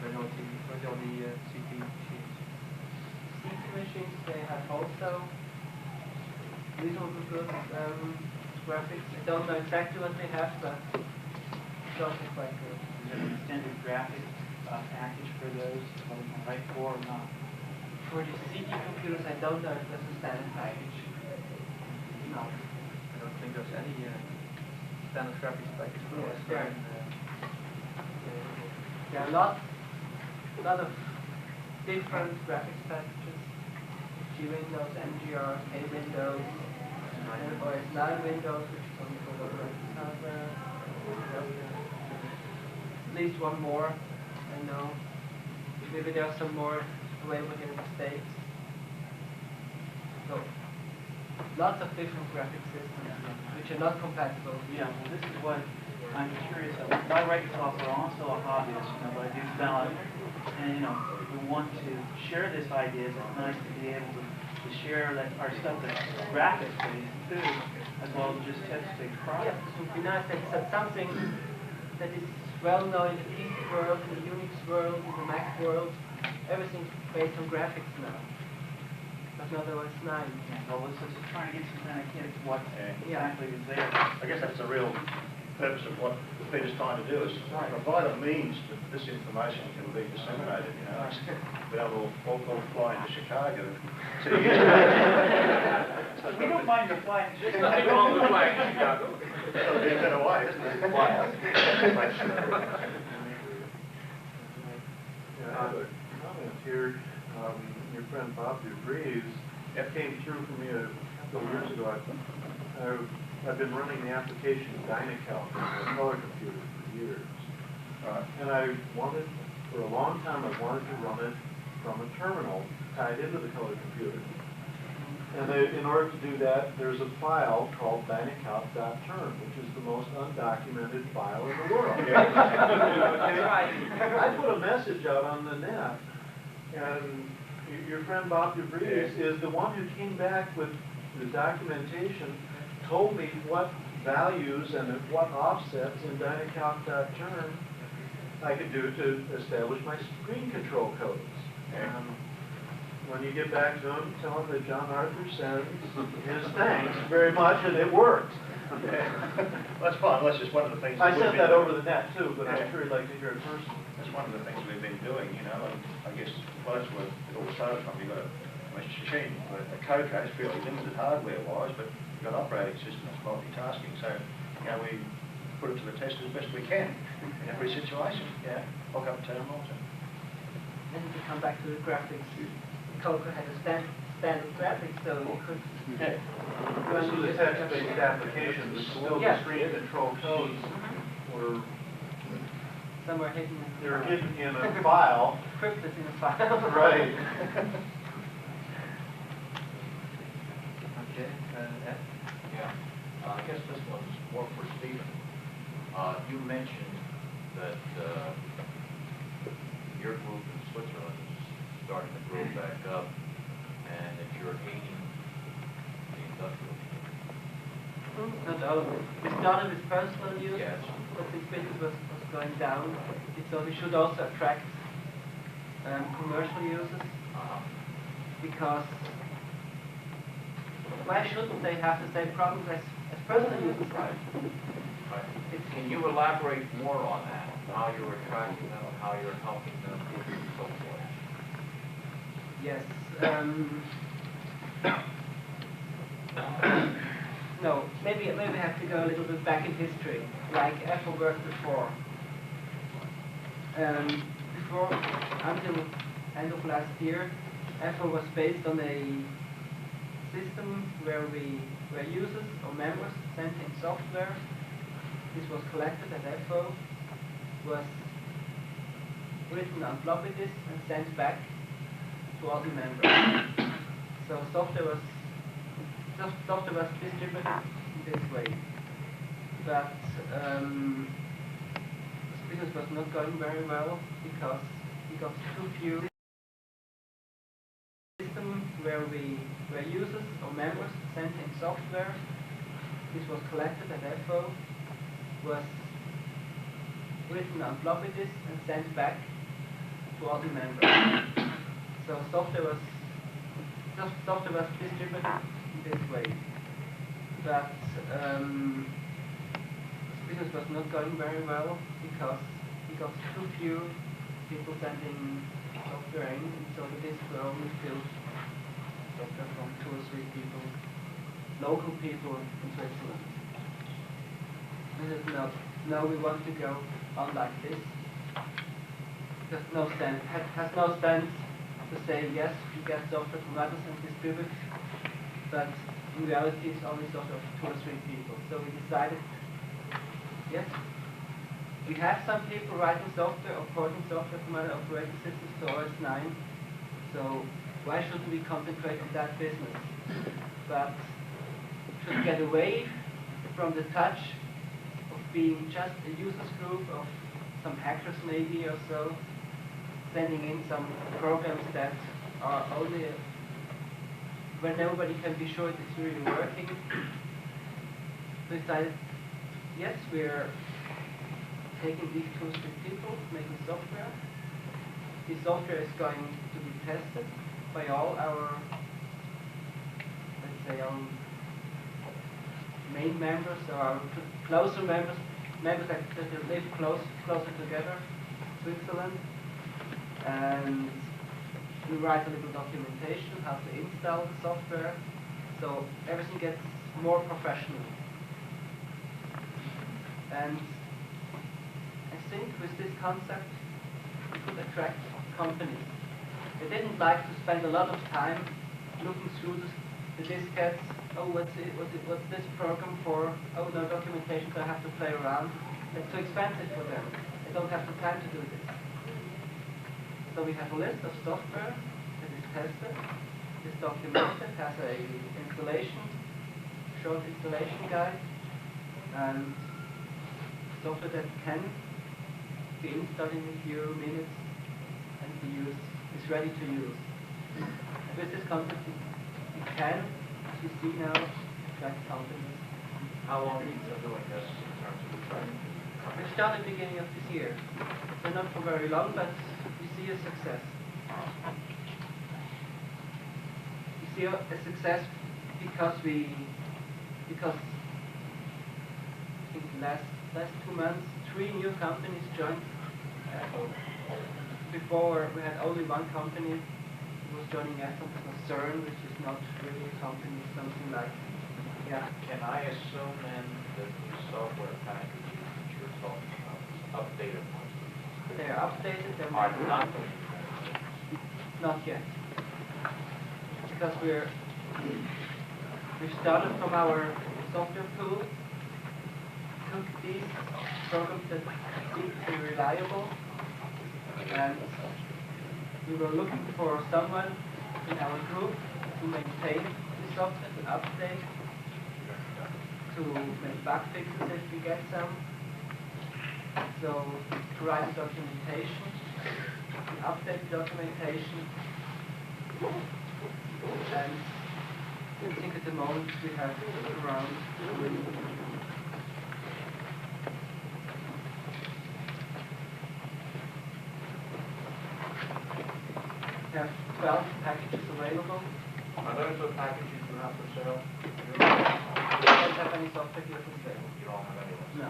What are the CP machines? CP machines, they have also reasonably good graphics. I don't know exactly what they have, but it's also quite good. Is there an extended graphics package for those, what we can write for or not? For the CP computers, I don't know if there's a standard package. No. I don't think there's any standard graphics package for Yes, OS9. There are a lot of different graphics packages. G Windows, MGR, K Windows, OS9 Windows, which is only for operating hardware. At least one more, I know. Maybe there are some more available here in the States. So, lots of different graphic systems which are not compatible. Yeah, well, this is what I'm curious about. I write software, I'm also a hobbyist, but I do develop, and we want to share this ideas. It's nice to be able to share that our stuff that's graphics based too, as well as just text-based products. Yeah, it would be nice that something that is well known in the PC world, in the Unix world, in the Mac world, everything's based on graphics now. But not OS9. Yeah, well, let's just try to get some kind of hint of what Yeah. exactly is there. I guess that's the real purpose of what Peter's trying to do, is provide a means that this information can be disseminated, We don't all fly into Chicago. We don't mind your flying. There's nothing wrong with flying in Chicago. That'll be a better way, isn't it? I have a comment here. Your friend Bob DeVries came through for me a couple of years ago. I've been running the application Dynacal on the color computer for years. And I wanted, for a long time, I wanted to run it from a terminal tied into the color computer. And in order to do that, there's a file called dynacal.term, which is the most undocumented file in the world. Okay? I put a message out on the net, and your friend Bob DeVries is the one who came back with the documentation, told me what values and what offsets in dynacal.term I could do to establish my screen control codes. And when you get back to him, tell him that John Arthur sends his thanks very much, and it worked. Okay. Well, that's fine. That's just one of the things. I sent that over the net too, but I'm sure you'd like to hear it personally. That's one of the things we've been doing, and I guess, well, that's where it all started from. You've got a machine, a code case, fairly limited hardware-wise, but you've got an operating system that's multitasking. So, we put it to the test as best we can in every situation. Lock up terminals. And to come back to the graphics, Coco had a standard graphics, so you could. This is a text-based application, but still the screen control codes were somewhere hidden. They're hidden in a file. Crypted in a file. Right. Okay. Ed? Yeah. I guess this one's more for Stephen. You mentioned that your group in Switzerland is starting to grow back up, and that you're aiding the industrial community. Not all of it. We started with personal use, yes, but since business was going down, we should also attract commercial users, because why shouldn't they have the same problems as personal users? Right. Can you elaborate more on that? How you're attracting them, how you're helping them, and so forth? Yes. No, maybe I have to go a little bit back in history, like Apple worked before. Until end of last year, Apple was based on a system where users or members sent in software. This was collected at Apple, was written on floppy disks and sent back to all the members. So software was distributed in this way. But business was not going very well because we got too few systems where users or members sent in software. This was collected at FO, was written on floppy disks and sent back to all the members. So software was distributed in this way. But business was not going very well because we got too few people sending software in, and so the disks were only filled software from 2 or 3 people, local people in Switzerland. We said no, we want to go on like this. It has no sense to say yes, we get software from others and distribute, but in reality it's only software for 2 or 3 people. So we decided, yes, we have some people writing software or porting software from other operating systems to OS9, so why shouldn't we concentrate on that business? But should get away from the touch of being just a users group of some hackers maybe or so, sending in some programs that are only where nobody can be sure it's really working. We decided, yes, we're taking these 2 or 3 people, making software. This software is going to be tested by all our, let's say, our main members, or our closer members that live closer together, Switzerland. And we write a little documentation how to install the software, so everything gets more professional. And I think with this concept we could attract companies. They didn't like to spend a lot of time looking through the diskettes. Oh, what's this program for? Oh, no documentation, so I have to play around. It's too expensive for them. They don't have the time to do this. So we have a list of software that is tested, is documented, has a short installation guide, and software that can be installed in a few minutes and is ready to use. And with this concept, we can, as we see now, attract companies. How long have you been doing this in terms of the training? We started beginning of this year. So not for very long, but we see a success. We see a success because in the last 2 months, 3 new companies joined. Before we had only one company who was joining us, it was CERN, which is not really a company, something like, yeah. Can I assume then that the software packages that you're talking about is updated ones? They are updated, they're Are not. Not yet. Because we started from our software pool, took these programs that seem to be reliable, and we were looking for someone in our group to maintain the software, to update, to make bug fixes if we get some. So to write documentation, to update documentation, and I think at the moment we have around 20. We have 12 packages available. Are those the packages you have for sale? We don't have any software here for sale. You don't have any? No.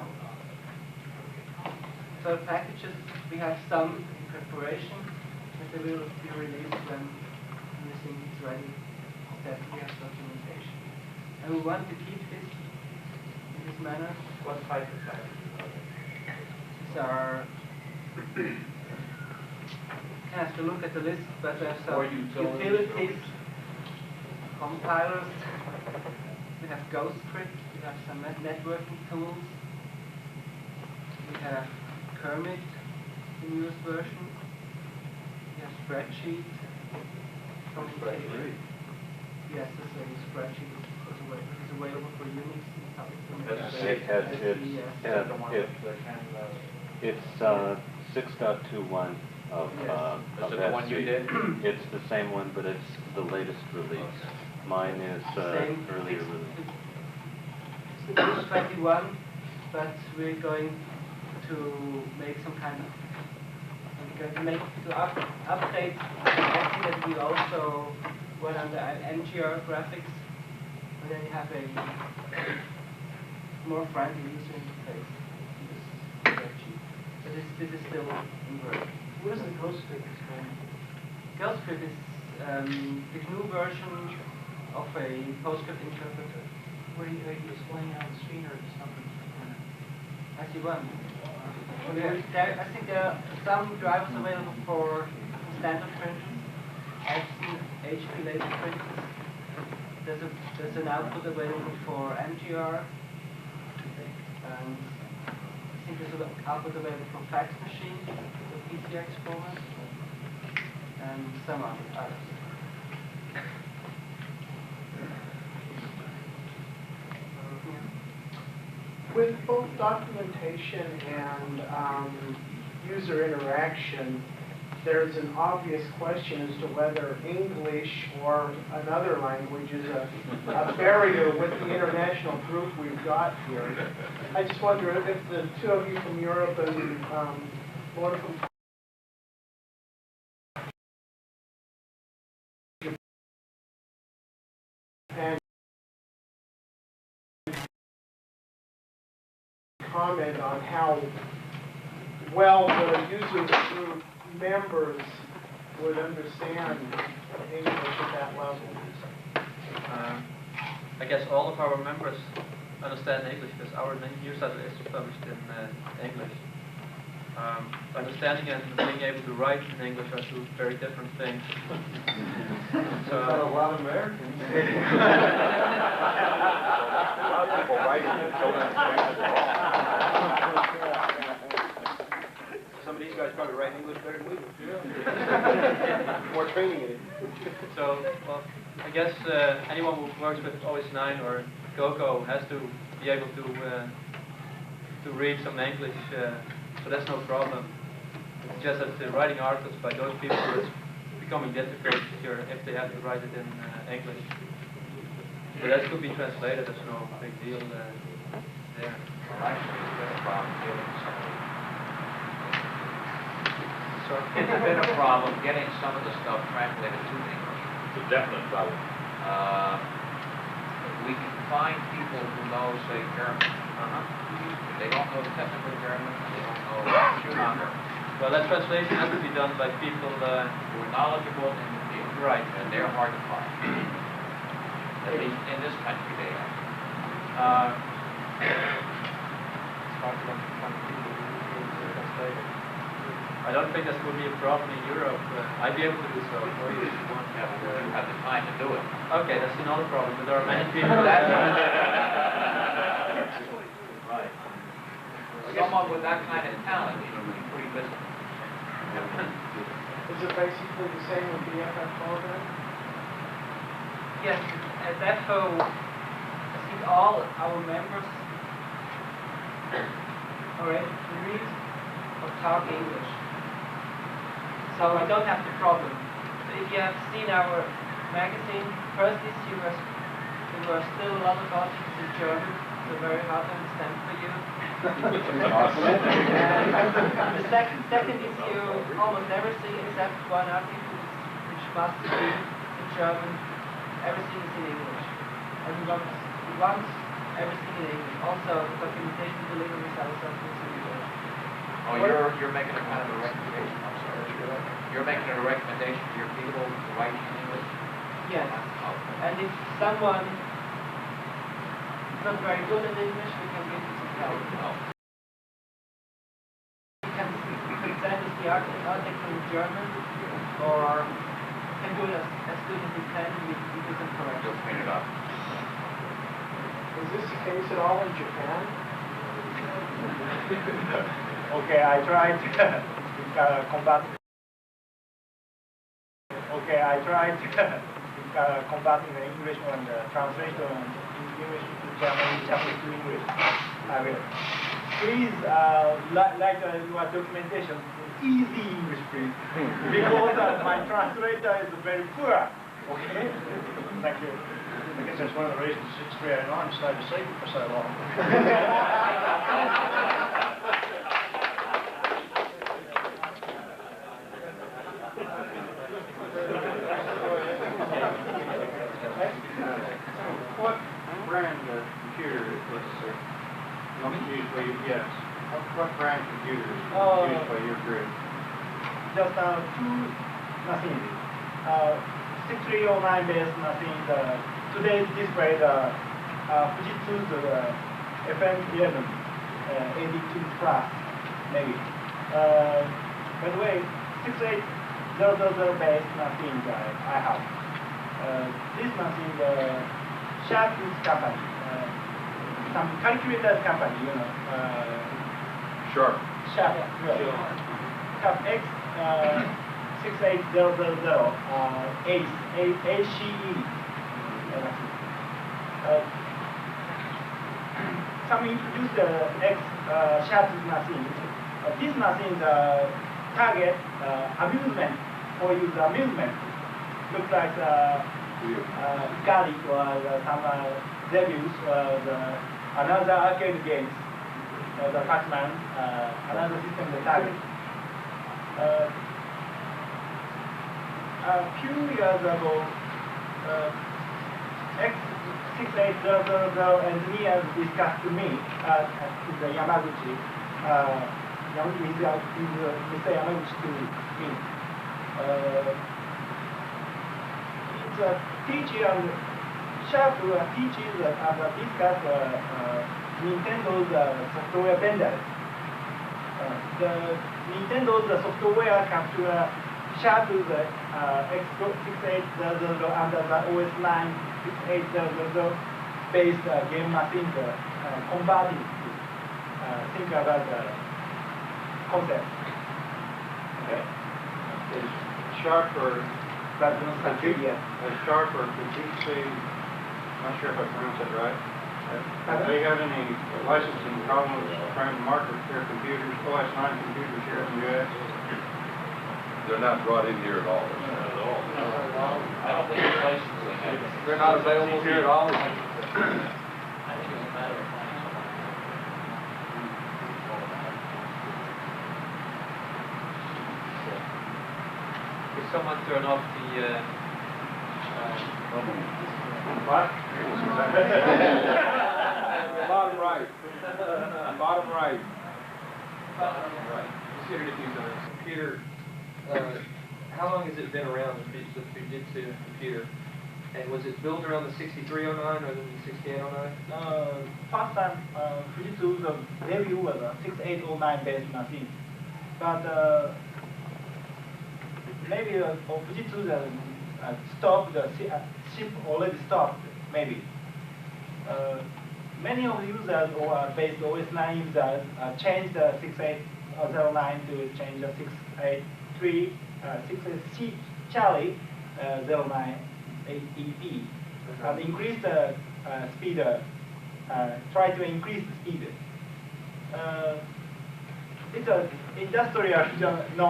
So packages, we have some in preparation, but they will be released when everything is ready, that we have documentation. And we want to keep this in this manner. What type of packages are they? These are, you have to look at the list, but there's some utilities, compilers, we have GhostScript, we have some networking tools, we have Kermit, the newest version, we have spreadsheet. Spreadsheet? Yes, the same spreadsheet is available for Unix. It's 6.21 of Is of it the one you SC. did? It's the same one, but it's the latest release. Mine is Same. earlier release. It's 21, but we're going to make some kind of, we're going to make, to update everything that we also went under MGR graphics, and then you have a more friendly user interface. But this is still in work. What is the GhostScript experiment? GhostScript is the GNU version of a PostScript interpreter. Are you displaying it on the screen or just something? As you want. I think there are some drivers available for standard printers, HP laser printers. There's an output available for MGR, and I think there's an output available for fax machines, the PCX format, and some others. With both documentation and user interaction, there's an obvious question as to whether English or another language is a barrier with the international group we've got here. I just wonder if the two of you from Europe and one from Japan comment on how well the user group members would understand English at that level. I guess all of our members understand English because our newsletter is published in English. Understanding and being able to write in English are two very different things. So a lot of Americans. A lot of people writing and don't understand Some of these guys probably write English better than we do. more training in it. So, well, I guess anyone who works with OS-9 or CoCo has to be able to read some English, so that's no problem. It's just that writing articles by those people is becoming difficult if they have to write it in English. But that could be translated, there's no big deal there. It's been a problem getting some of the stuff translated to English. It's a definite problem. We can find people who know, say, German. They don't know technical German, they don't know Schumacher. Well, that translation has to be done by people who are knowledgeable in the field. Right. And they're hard to find. At least in this country they are. I don't think that would be a problem in Europe. I'd be able to do so. You have the time to do it. Okay, that's another problem, but there are many people Right. Someone with that kind of talent should be pretty busy. Is it basically the same with the FF program? Yes, at FO, I think all our members are able to read or talk English. So I don't have the problem. So if you have seen our magazine, first issue there were still a lot of articles in German, so very hard to understand for you. And the second issue, almost everything except one article which must be in German, everything is in English. And we want everything in English. Also, the documentation delivery is also in English. Oh, you're making a kind of a recommendation, I'm sorry. You're making a recommendation to your people to write in English? Yes. And if someone is not very good at English, we can give you some help. You can send us the article in German, or you can do it as good as you can, we do some corrections. You'll clean it up. Is this the case at all in Japan? Okay, I tried to combat. Okay, I tried to converting the English and translate English to Japanese, Japanese to English. I will. Please, like your documentation, easy English, please. Because my translator is very poor. Okay? Thank you. I guess that's one of the reasons 6309 stayed a secret for so long. What brand of computer was used by you? Yes. What brand computer is used by your group? Just two machines. 6309 based machines. Today's display Fujitsu's FM11 82 plus maybe. By the way, 68000 based machines I have. This machine, Sharp company, some calculator company, you know. Sharp. Sharp, yeah. Sharp X 68000 ACE. Some introduced the X Sharp machine. These machines target amusement or use amusement. Looks like Garlic or some Debius or another arcade games, the Pac-Man, another system they target. A few years ago, X68000 engineers discussed to me with the Yamaguchi, Mr. Yamaguchi to me. Teacher and Sharp teaches and discuss Nintendo's software vendors. The Nintendo's software computer Sharp X68000 under the OS-9 68000 based game machine converting to think about the concept. Is Sharp or Sharp or Fujitsu, I'm not sure if I pronounced that right. Do they have any licensing problems trying to market their computers, OS-9 computers here in the U.S.? They're not brought in here at all. Not at all. I don't think it's licensing. They're not available here at all? I think it's a matter of time. Could someone turn off the What? Bottom right. Bottom right. Considered a few times. Computer, how long has it been around, the Fujitsu computer? And was it built around the 6309 rather than the 6809? First time Fujitsu's debut was a 6809 based machine. But maybe Fujitsu stopped, the ship already stopped, maybe. Many of the users or based OS-9 users changed the 6809 to change the 683, 6C Charlie 09 EP and increase the speed, try to increase the speed. It's an industrial, no,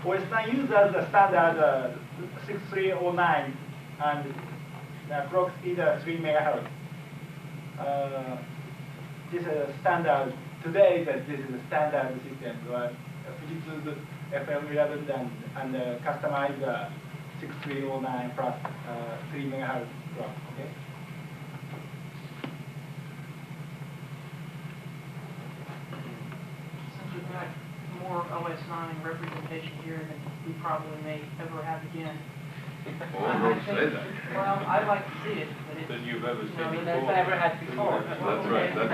OS-9 uses the standard 6309 and the clock speed 3 megahertz. This is a standard, today that this is a standard system, right? Fujitsu's FM11 and customize 6309 plus 3 megahertz clock, okay? Since we've got more OS-9 representation here than we probably may ever have again. Don't say that. Well, I'd like to see it, but it's... Than you've ever seen before. That's never had before. That's right. That's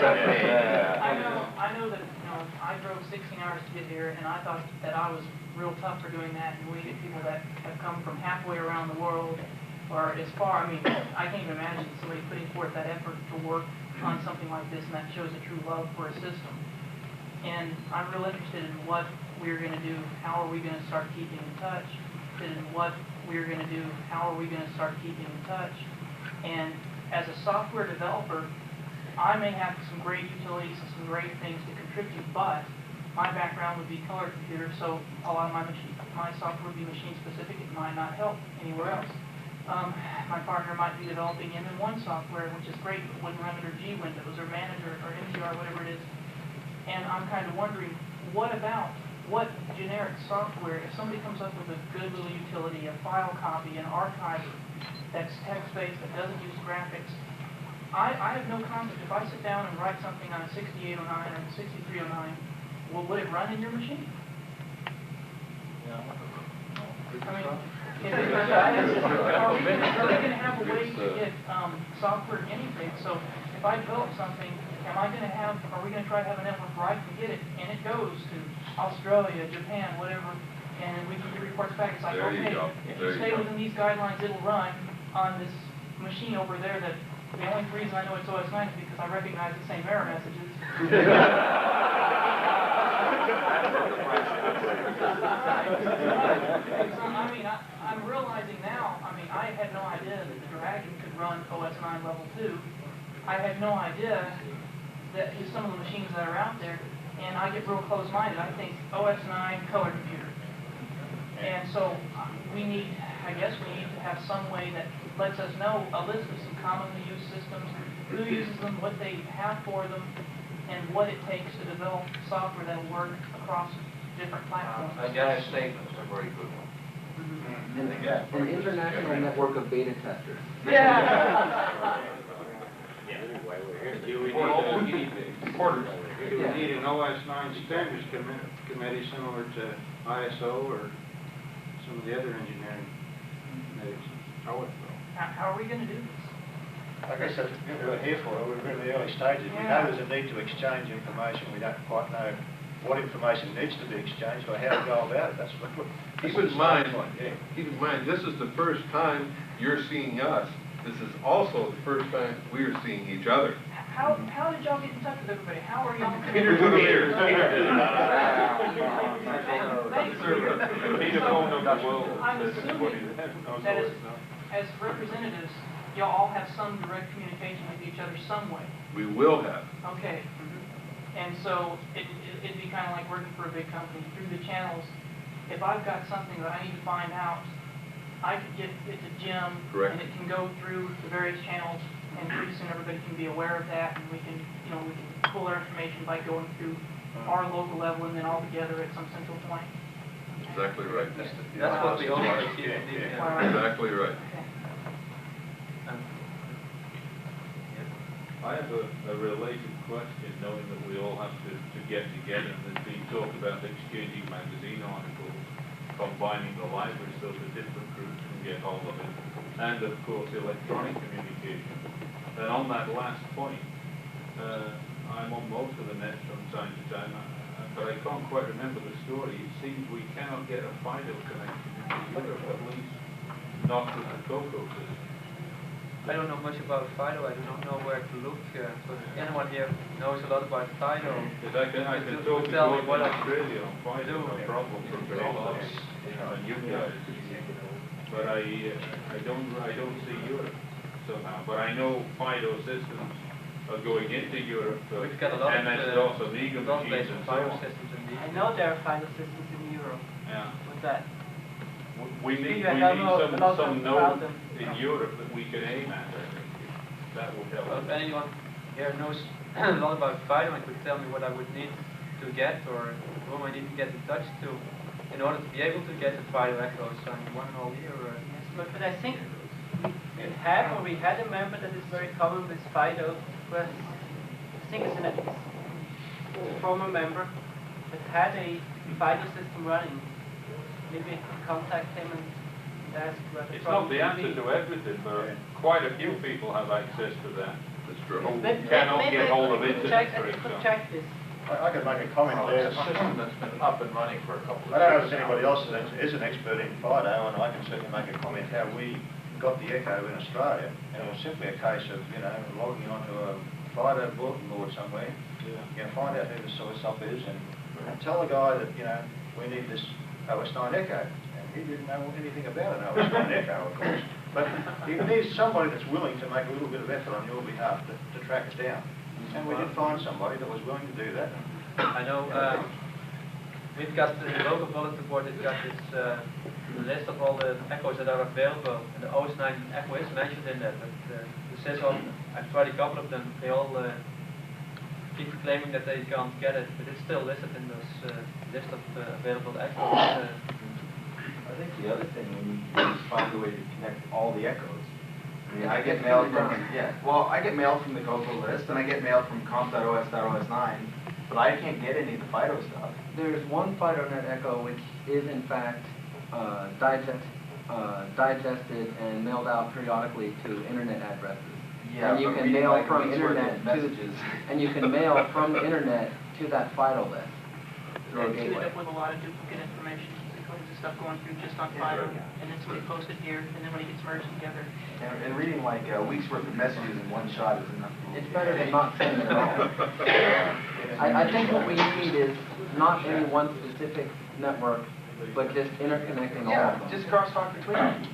right. I know that, I drove 16 hours to get here, and I thought that I was real tough for doing that, and we get people that have come from halfway around the world, or as far, I mean, I can't even imagine somebody putting forth that effort to work on something like this, and that shows a true love for a system. And I'm real interested in what we're going to do, how are we going to start keeping in touch, and what we're going to do, how are we going to start keeping in touch. And as a software developer, I may have some great utilities and some great things to contribute, but my background would be color computer, so a lot of my software would be machine specific. It might not help anywhere else. My partner might be developing MM1 software, which is great, but wouldn't run under G Windows or Manager or MTR, whatever it is. And I'm kind of wondering, what generic software, if somebody comes up with a good little utility, a file copy, an archiver that's text-based, that doesn't use graphics, I have no concept. If I sit down and write something on a 6809 or 6309, well, would it run in your machine? I mean, are we going to have a way to get software anything? So if I develop something, are we going to try to have a network where I can get it, and it goes to Australia, Japan, whatever, and we can get reports back. It's like, okay, if you stay within these guidelines, it'll run on this machine over there that the only reason I know it's OS-9 is because I recognize the same error messages. I mean, I'm realizing now, I had no idea that the Dragon could run OS-9 level 2. I had no idea that some of the machines that are out there, and I get real close-minded. I think OS-9 color computer. And so I guess we need to have some way that lets us know a list of some commonly used systems, who uses them, what they have for them, and what it takes to develop software that will work across different platforms. I guess statements are a very good one. An international network of beta testers. Yeah. You would need an OS-9 standards committee similar to ISO or some of the other engineering committees. How are we going to do this? Like I said, we're here for it. We're in the early stages. We know there's a need to exchange information. We don't quite know what information needs to be exchanged or how to go about it. That's what keep in mind, this is the first time you're seeing us. This is also the first time we're seeing each other. How did y'all get in touch with everybody? How are y'all? Peter to the ears. I'm assuming that as representatives, y'all all have some direct communication with each other some way. We will have. Okay. And so it'd be kind of like working for a big company through the channels. If I've got something that I need to find out, I could get it to Jim, correct, and it can go through the various channels, and pretty soon everybody can be aware of that, and we can pull our information by going through our local level and then all together at some central point. Exactly right. That's what we hope to achieve. Exactly right. I have a related question, knowing that we all have to get together, and there's been talk about exchanging magazine articles, combining the library so that different groups can get hold of it, and of course electronic communication. And on that last point, I'm on most of the net from time to time, but I can't quite remember the story. It seems we cannot get a FIDO connection into Europe, at least not with the CoCo system. I don't know much about FIDO. I do not know where to look. So if anyone here knows a lot about FIDO, I can talk to tell me you what about Australia on FIDO, no problem from Belfast, and you guys. But I don't see Europe somehow. But I know FIDO systems are going into Europe. We've got a lot of MS-DOS, Amiga machines, and so FIDO on. systems in I know there are FIDO systems in Europe. Yeah. What's that? We need some node in Europe that we can aim at. I think that would help. Well, if anyone here knows a lot about FIDO and could tell me what I would need to get or whom I need to get in touch to in order to be able to get the FIDO echoes, I'm one and all here. Yes, but I think we had a member that is very common with FIDO. Well, I think it's a former member that had a FIDO system running. Maybe I could contact him and ask what the It's not the answer be. to everything, but quite a few people have access to that. That's true. Who cannot get hold of internet, for example. Check this. I could make a comment there. It's a system that's been up and running for a couple of years. I don't know if there's anybody else that is an expert in FIDO, and I can certainly make a comment how we got the Echo in Australia, and it was simply a case of, logging onto a FIDO bulletin board somewhere, find out who the source up is, and tell the guy that, we need this OS-9 Echo. And He didn't know anything about an OS-9 Echo, of course. But he needs somebody that's willing to make a little bit of effort on your behalf to track it down. And we did find somebody that was willing to do that. I know we've got the local bulletin board, it's got this list of all the echoes that are available, and the OS-9 Echo is mentioned in that, but the CISO, I've tried a couple of them, they all keep claiming that they can't get it, but it's still listed in this list of available echoes. I think the other thing we need to do is find a way to connect all the echoes. I mean, I get mail from, I get mail from the CoCo list, and I get mail from comp.os.os9, but I can't get any of the FIDO stuff. There's one FidoNet Echo which is in fact digested and mailed out periodically to internet addresses. Yeah, and you but can reading, mail like, from weeks worth of internet messages. and you can mail from the internet to that FIDO list through a You end gateway. up with a lot of duplicate information because of stuff going through just on FIDO, and then somebody posted here, and then when it gets merged together. And reading like a week's worth of messages in one shot is enough. It's better than not saying it at all. I think what we need is not any one specific network, but just interconnecting all of them. Just crosstalk between them.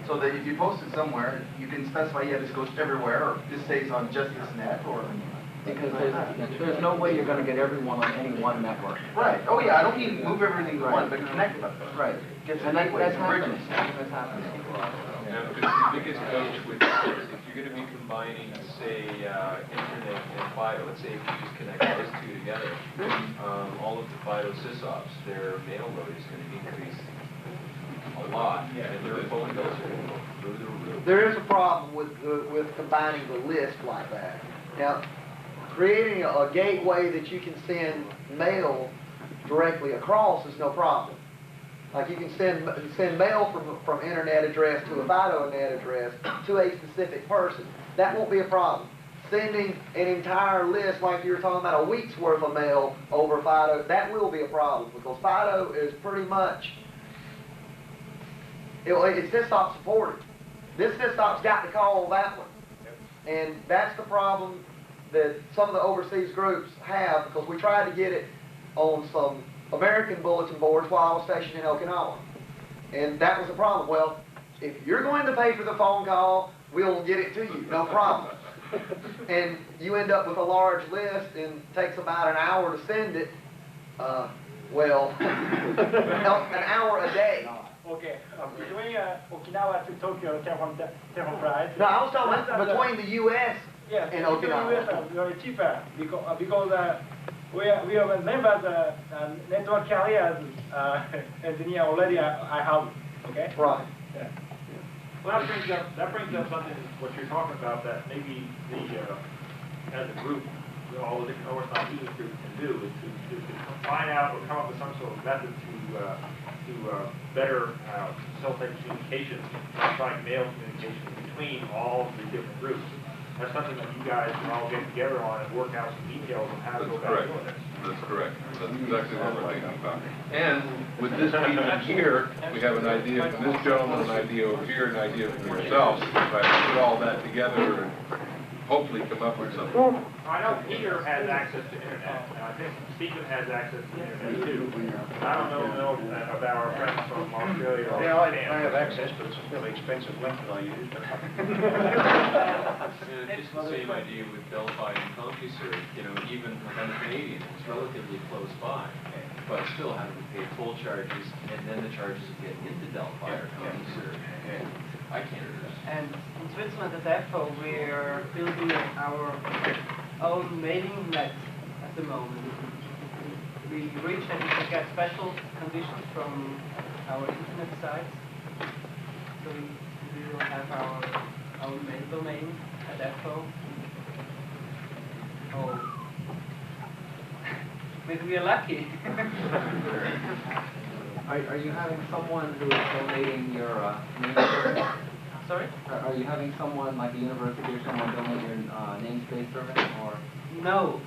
So that if you post it somewhere, you can specify, yeah, this goes everywhere, or this stays on just this net, or... Because there's no way you're going to get everyone on any one network. Right. Oh yeah, I don't mean move everything to one, but connect them. Right. And that's happening. That's happening. Now, the biggest approach with is if you're going to be combining, say, internet and FIDO, let's say if you just connect those two together, all of the FIDO sysops, their mail load is going to increase a lot, and their phone bills are going to go through the roof. There is a problem with combining the list like that. Now, creating a gateway that you can send mail directly across is no problem. Like you can send mail from internet address to a FIDO net address to a specific person. That won't be a problem. Sending an entire list like you were talking about, a week's worth of mail over FIDO, that will be a problem because FIDO is pretty much, it's sysop supported. This sysop's got to call that one. And that's the problem that some of the overseas groups have because we tried to get it on some American bulletin boards while I was stationed in Okinawa. And that was the problem. Well, if you're going to pay for the phone call, we'll get it to you, no problem. And you end up with a large list and it takes about an hour to send it. Well, an hour a day. Okay, between Okinawa to Tokyo, telephone price. No, I was talking about between the U.S. and Okinawa. The U.S. are very cheaper because we have members, network carriers engineer already. I have, okay. Right. Yeah. Well, that brings up something what you're talking about that maybe as a group, all the different OS-9 user groups can do is to find out or come up with some sort of method to better facilitate communication, electronic mail communication between all of the different groups. That's something that you guys can all get together on and work out some details on how to go about doing this. That's correct. That's exactly what we're thinking about. And with this meeting here, we have an idea from this gentleman, an idea over here, an idea from yourselves. If I put all that together and hopefully come up with something. I know Peter has access to internet, and I think Stephen has access to internet too. I don't know about our friends from Australia or Yeah, I Japan. have access, but it's a fairly expensive link that I use. Just the same idea with Delphi and CompuServe, even on the Canadian, it's relatively close by, but still having to pay full charges, and then the charges of getting into Delphi or CompuServe. I can't understand. And in Switzerland at EFO, we're building our own mailing net at the moment. We reach and we can get special conditions from our internet sites. So we will have our own mail domain at EFO. Oh, maybe we are lucky. Are you having someone who is donating your namespace? Sorry? Are you having someone like a university or someone donate your namespace service, or? No,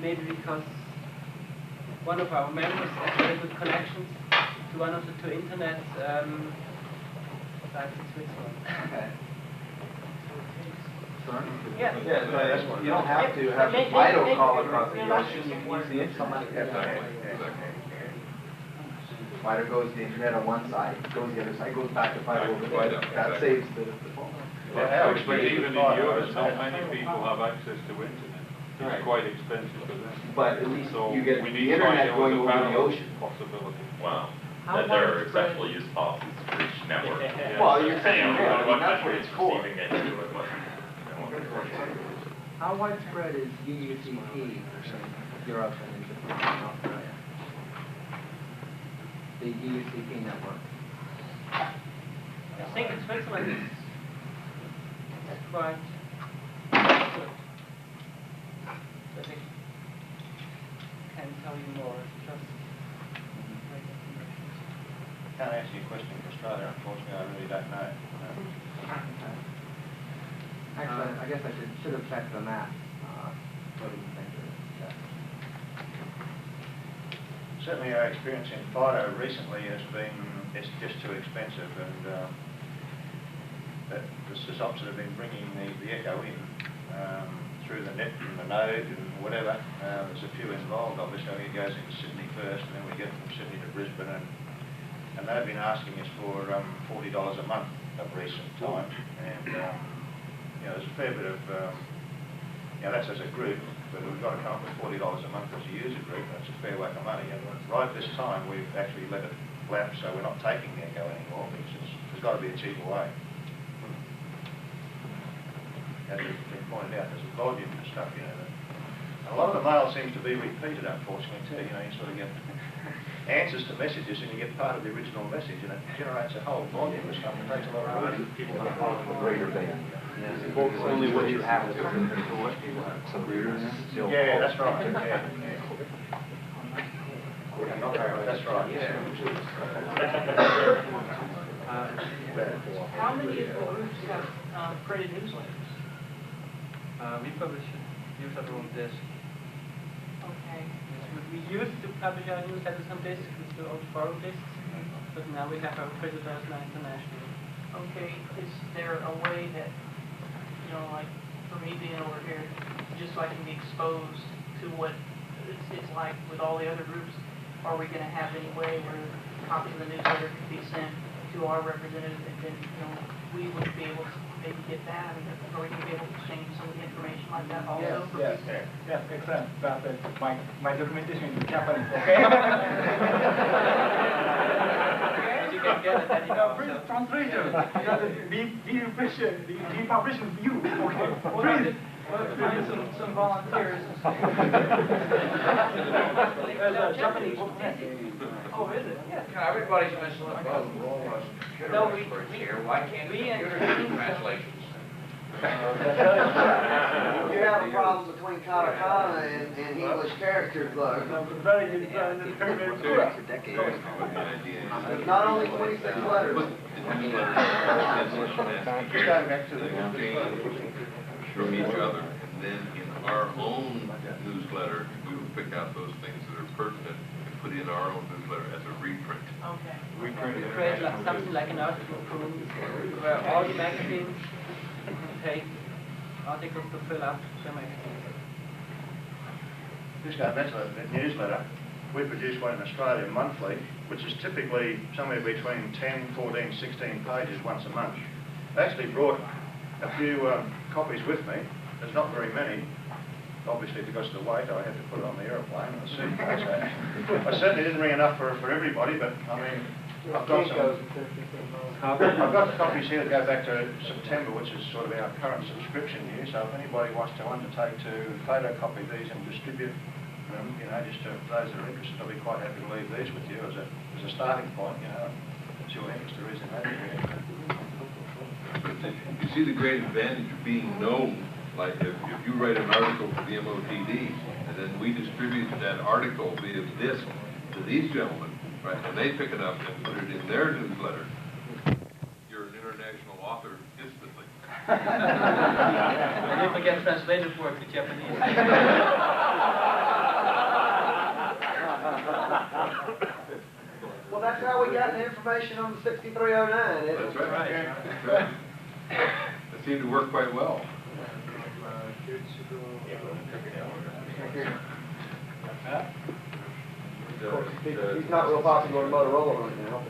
maybe because one of our members has very good connections to one of the two internet sites in Switzerland. Okay. Sorry? Yes. Yeah, that's what, you don't have to have the FIDO call across the ocean. You can use the internet. Fido goes to the internet on one side, goes to the other side, goes back to Fido over there. Fido, That exactly. saves the phone. Yeah, how But expensive even is in Fido? Europe, not many people have access to internet. Right. It's quite expensive for them. But at least So you get we the need to try internet out going a over the parallel ocean. Possibility. Wow. How That there are widespread- acceptable use policies for each network. Well, you're saying, Depending on yeah, I mean, what that's what country it's is for. receiving it and what they're How widespread is UUCP in Europe and in Japan and Australia? The UUCP network. I think in Switzerland it's quite good. I think I can tell you more. Just Can't answer your question for Australia, unfortunately, I really don't know. Actually, I guess I should have checked the map. What do you think of that? Certainly our experience in Fido recently has been, it's just too expensive, and the SysOps that have been bringing the echo in through the net and the node and whatever, there's a few involved. Obviously, I think it goes into Sydney first, and then we get from Sydney to Brisbane, and they've been asking us for $40 a month of recent time, and you know, there's a fair bit of, you know, that's as a group, but we've got to come up with $40 a month as a user group, and it's a fair whack of money. And right this time, we've actually let it lapse, so we're not taking the echo anymore, because there's got to be a cheaper way. As has been pointed out, there's a volume of stuff, you know. And a lot of the mail seems to be repeated, unfortunately, too. You know, you sort of get answers to messages, and you get part of the original message, and it generates a whole volume of stuff. It takes a lot of room. Greater than. Only what you have to. Yeah, that's right. Yeah, that's right. How many of the groups have created newsletters? We publish newsletter on disk. Okay. we used to publish our newsletters on discs, we still own borrow discs, but now we have our World-wide OS-9 International. Okay, is there a way that, you know, like for me being over here, just so I can be exposed to what it's like with all the other groups, are we going to have any way where copies of the newsletter can be sent to our representative, and then, you know, we would be able to maybe get that? I mean, are we going to be able to exchange some of the information like that also? Yes, excellent. But my documentation is in Japanese, okay? You can get it anyhow. Please, translation. The publishing view, okay? Please. Find some volunteers. There's a Japanese. Oh, is it? Yeah. Everybody's missing the boat. No, Experts here. Why can't the computer do translations? You have a problem between katakana and English characters, though. Very good. There's not only 26 letters. From each other, and then in our own newsletter, we will pick out those things that are pertinent and put in our own newsletter as a reprint. Okay. We create like something like an article room where all the magazines take articles to fill up the magazines. Just going back to the newsletter, we produce one in Australia monthly, which is typically somewhere between 10, 14, 16 pages once a month. I actually brought a few copies with me. There's not very many. Obviously, because of the weight, I had to put it on the aeroplane. I certainly didn't bring enough for everybody, but I mean, I've got copies here that go back to September, which is sort of our current subscription year. So if anybody wants to undertake to photocopy these and distribute them, you know, just to those that are interested, I'll be quite happy to leave these with you as a starting point. You know, see what interest there is in that area. You see the great advantage of being known, like if you write an article for the MOTD, and then we distribute that article via disc to these gentlemen, right, and they pick it up and put it in their newsletter, you're an international author instantly. And if I get translated for it to Japanese. Well, that's how we got the information on the 6309. That's right. That's right. That seemed to work quite well. Of course, he's not real popular in Motorola right now.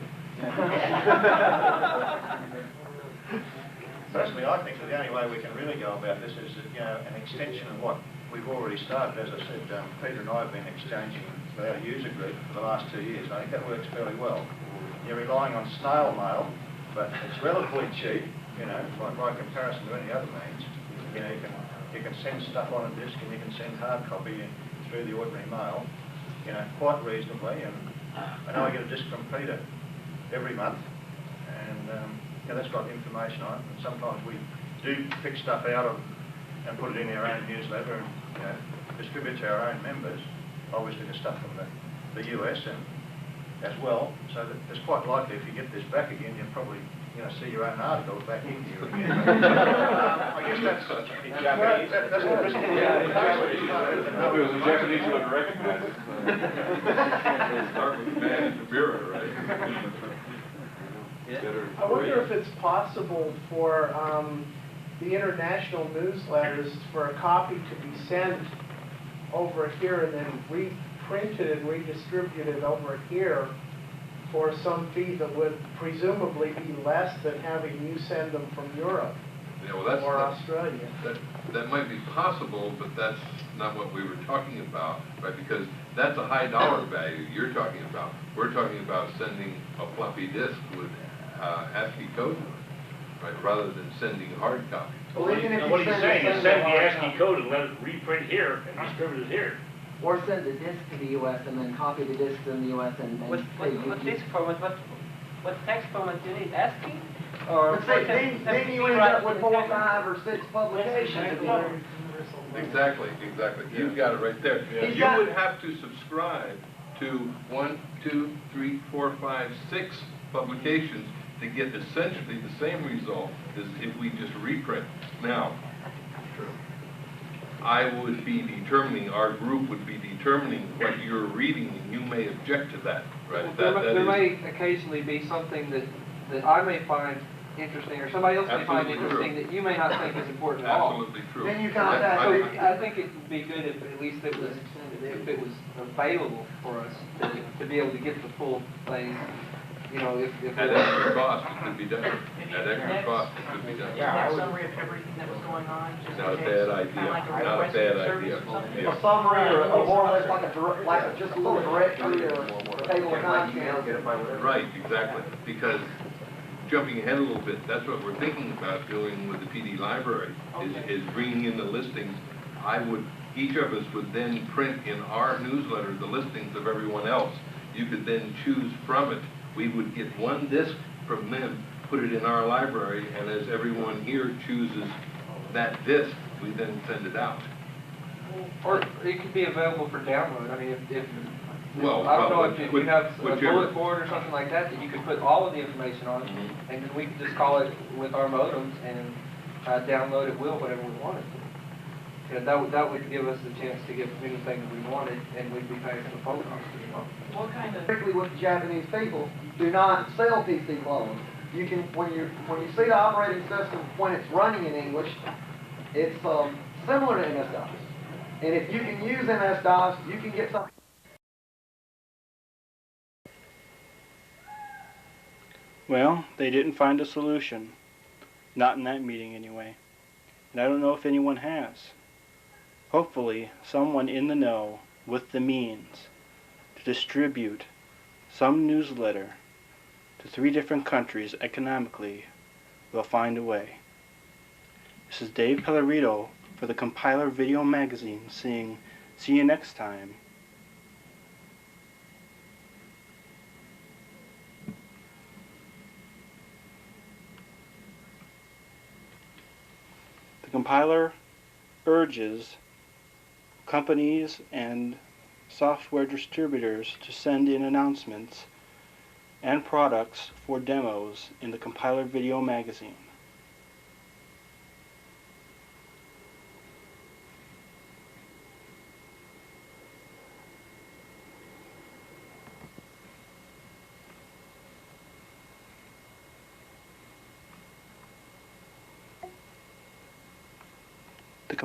Personally, I think that the only way we can really go about this is, an extension of what we've already started. As I said, Peter and I have been exchanging with our user group for the last 2 years. I think that works fairly well. You're relying on snail mail, but it's relatively cheap, by comparison to any other means. You can send stuff on a disk and you can send hard copy through the ordinary mail, quite reasonably. And I know I get a disk from Peter every month, and that's got information on it. And sometimes we do pick stuff out of and put it in our own newsletter and distribute to our own members. Obviously, the stuff from the US and as well. So that it's quite likely if you get this back again, you'll probably see your own article back in here again. I guess that's the risk. If it was a Japanese, you would recognize it. Start with man in the bureau, right? I wonder if it's possible for the international newsletters for a copy to be sent over here and then reprinted and redistributed over here for some fee that would presumably be less than having you send them from Europe or Australia. That might be possible, but that's not what we were talking about, right? Because that's a high dollar value you're talking about. We're talking about sending a floppy disk with ASCII code, right, rather than sending hard copy. Well, what he's saying is send the ASCII code and let it reprint here and distribute it here. Or send the disk to the US and then copy the disk in the US and What disk format, what text format do you need? ASCII? Or then you end up with 4, 5, or 6 publications. Exactly. You've got it right there. You would have to subscribe to 1, 2, 3, 4, 5, 6 publications to get essentially the same result as if we just reprint. Now, I would be determining, our group would be determining what you're reading, and you may object to that, right? There may occasionally be something that I may find interesting, or somebody else may find interesting that you may not think is important at all. Absolutely true. Then you So I think it would be good if at least it was available for us to be able to get the full thing. If at extra cost, it could be done. At extra cost, it could be done. Yeah, a summary of everything that was going on. Not a bad idea. Not a bad idea. A summary or more or less like just a little directory or table of contents. Right, exactly. Because jumping ahead a little bit, that's what we're thinking about doing with the PD library, is bringing in the listings. Each of us would then print in our newsletter the listings of everyone else. You could then choose from it. We would get one disk from them, put it in our library, and as everyone here chooses that disk, we then send it out. Or it could be available for download. I mean, Well, I don't know if you have a whichever. bullet board or something like that you could put all of the information on it, and then we could just call it with our modems and download at will whatever we wanted. And that would give us the chance to get anything that we wanted, and we'd be paying the phone costs as well. What kind of... Particularly with the Japanese people, do not sell PC clones. You can, when you see the operating system when it's running in English, it's similar to MS-DOS. And if you can use MS-DOS, you can get something. Well, they didn't find a solution. Not in that meeting, anyway. And I don't know if anyone has. Hopefully, someone in the know with the means to distribute some newsletter to 3 different countries economically will find a way. This is Dave Pellerito for the Compiler Video Magazine saying, see you next time. The compiler urges companies and software distributors to send in announcements and products for demos in the Compiler Video Magazine. The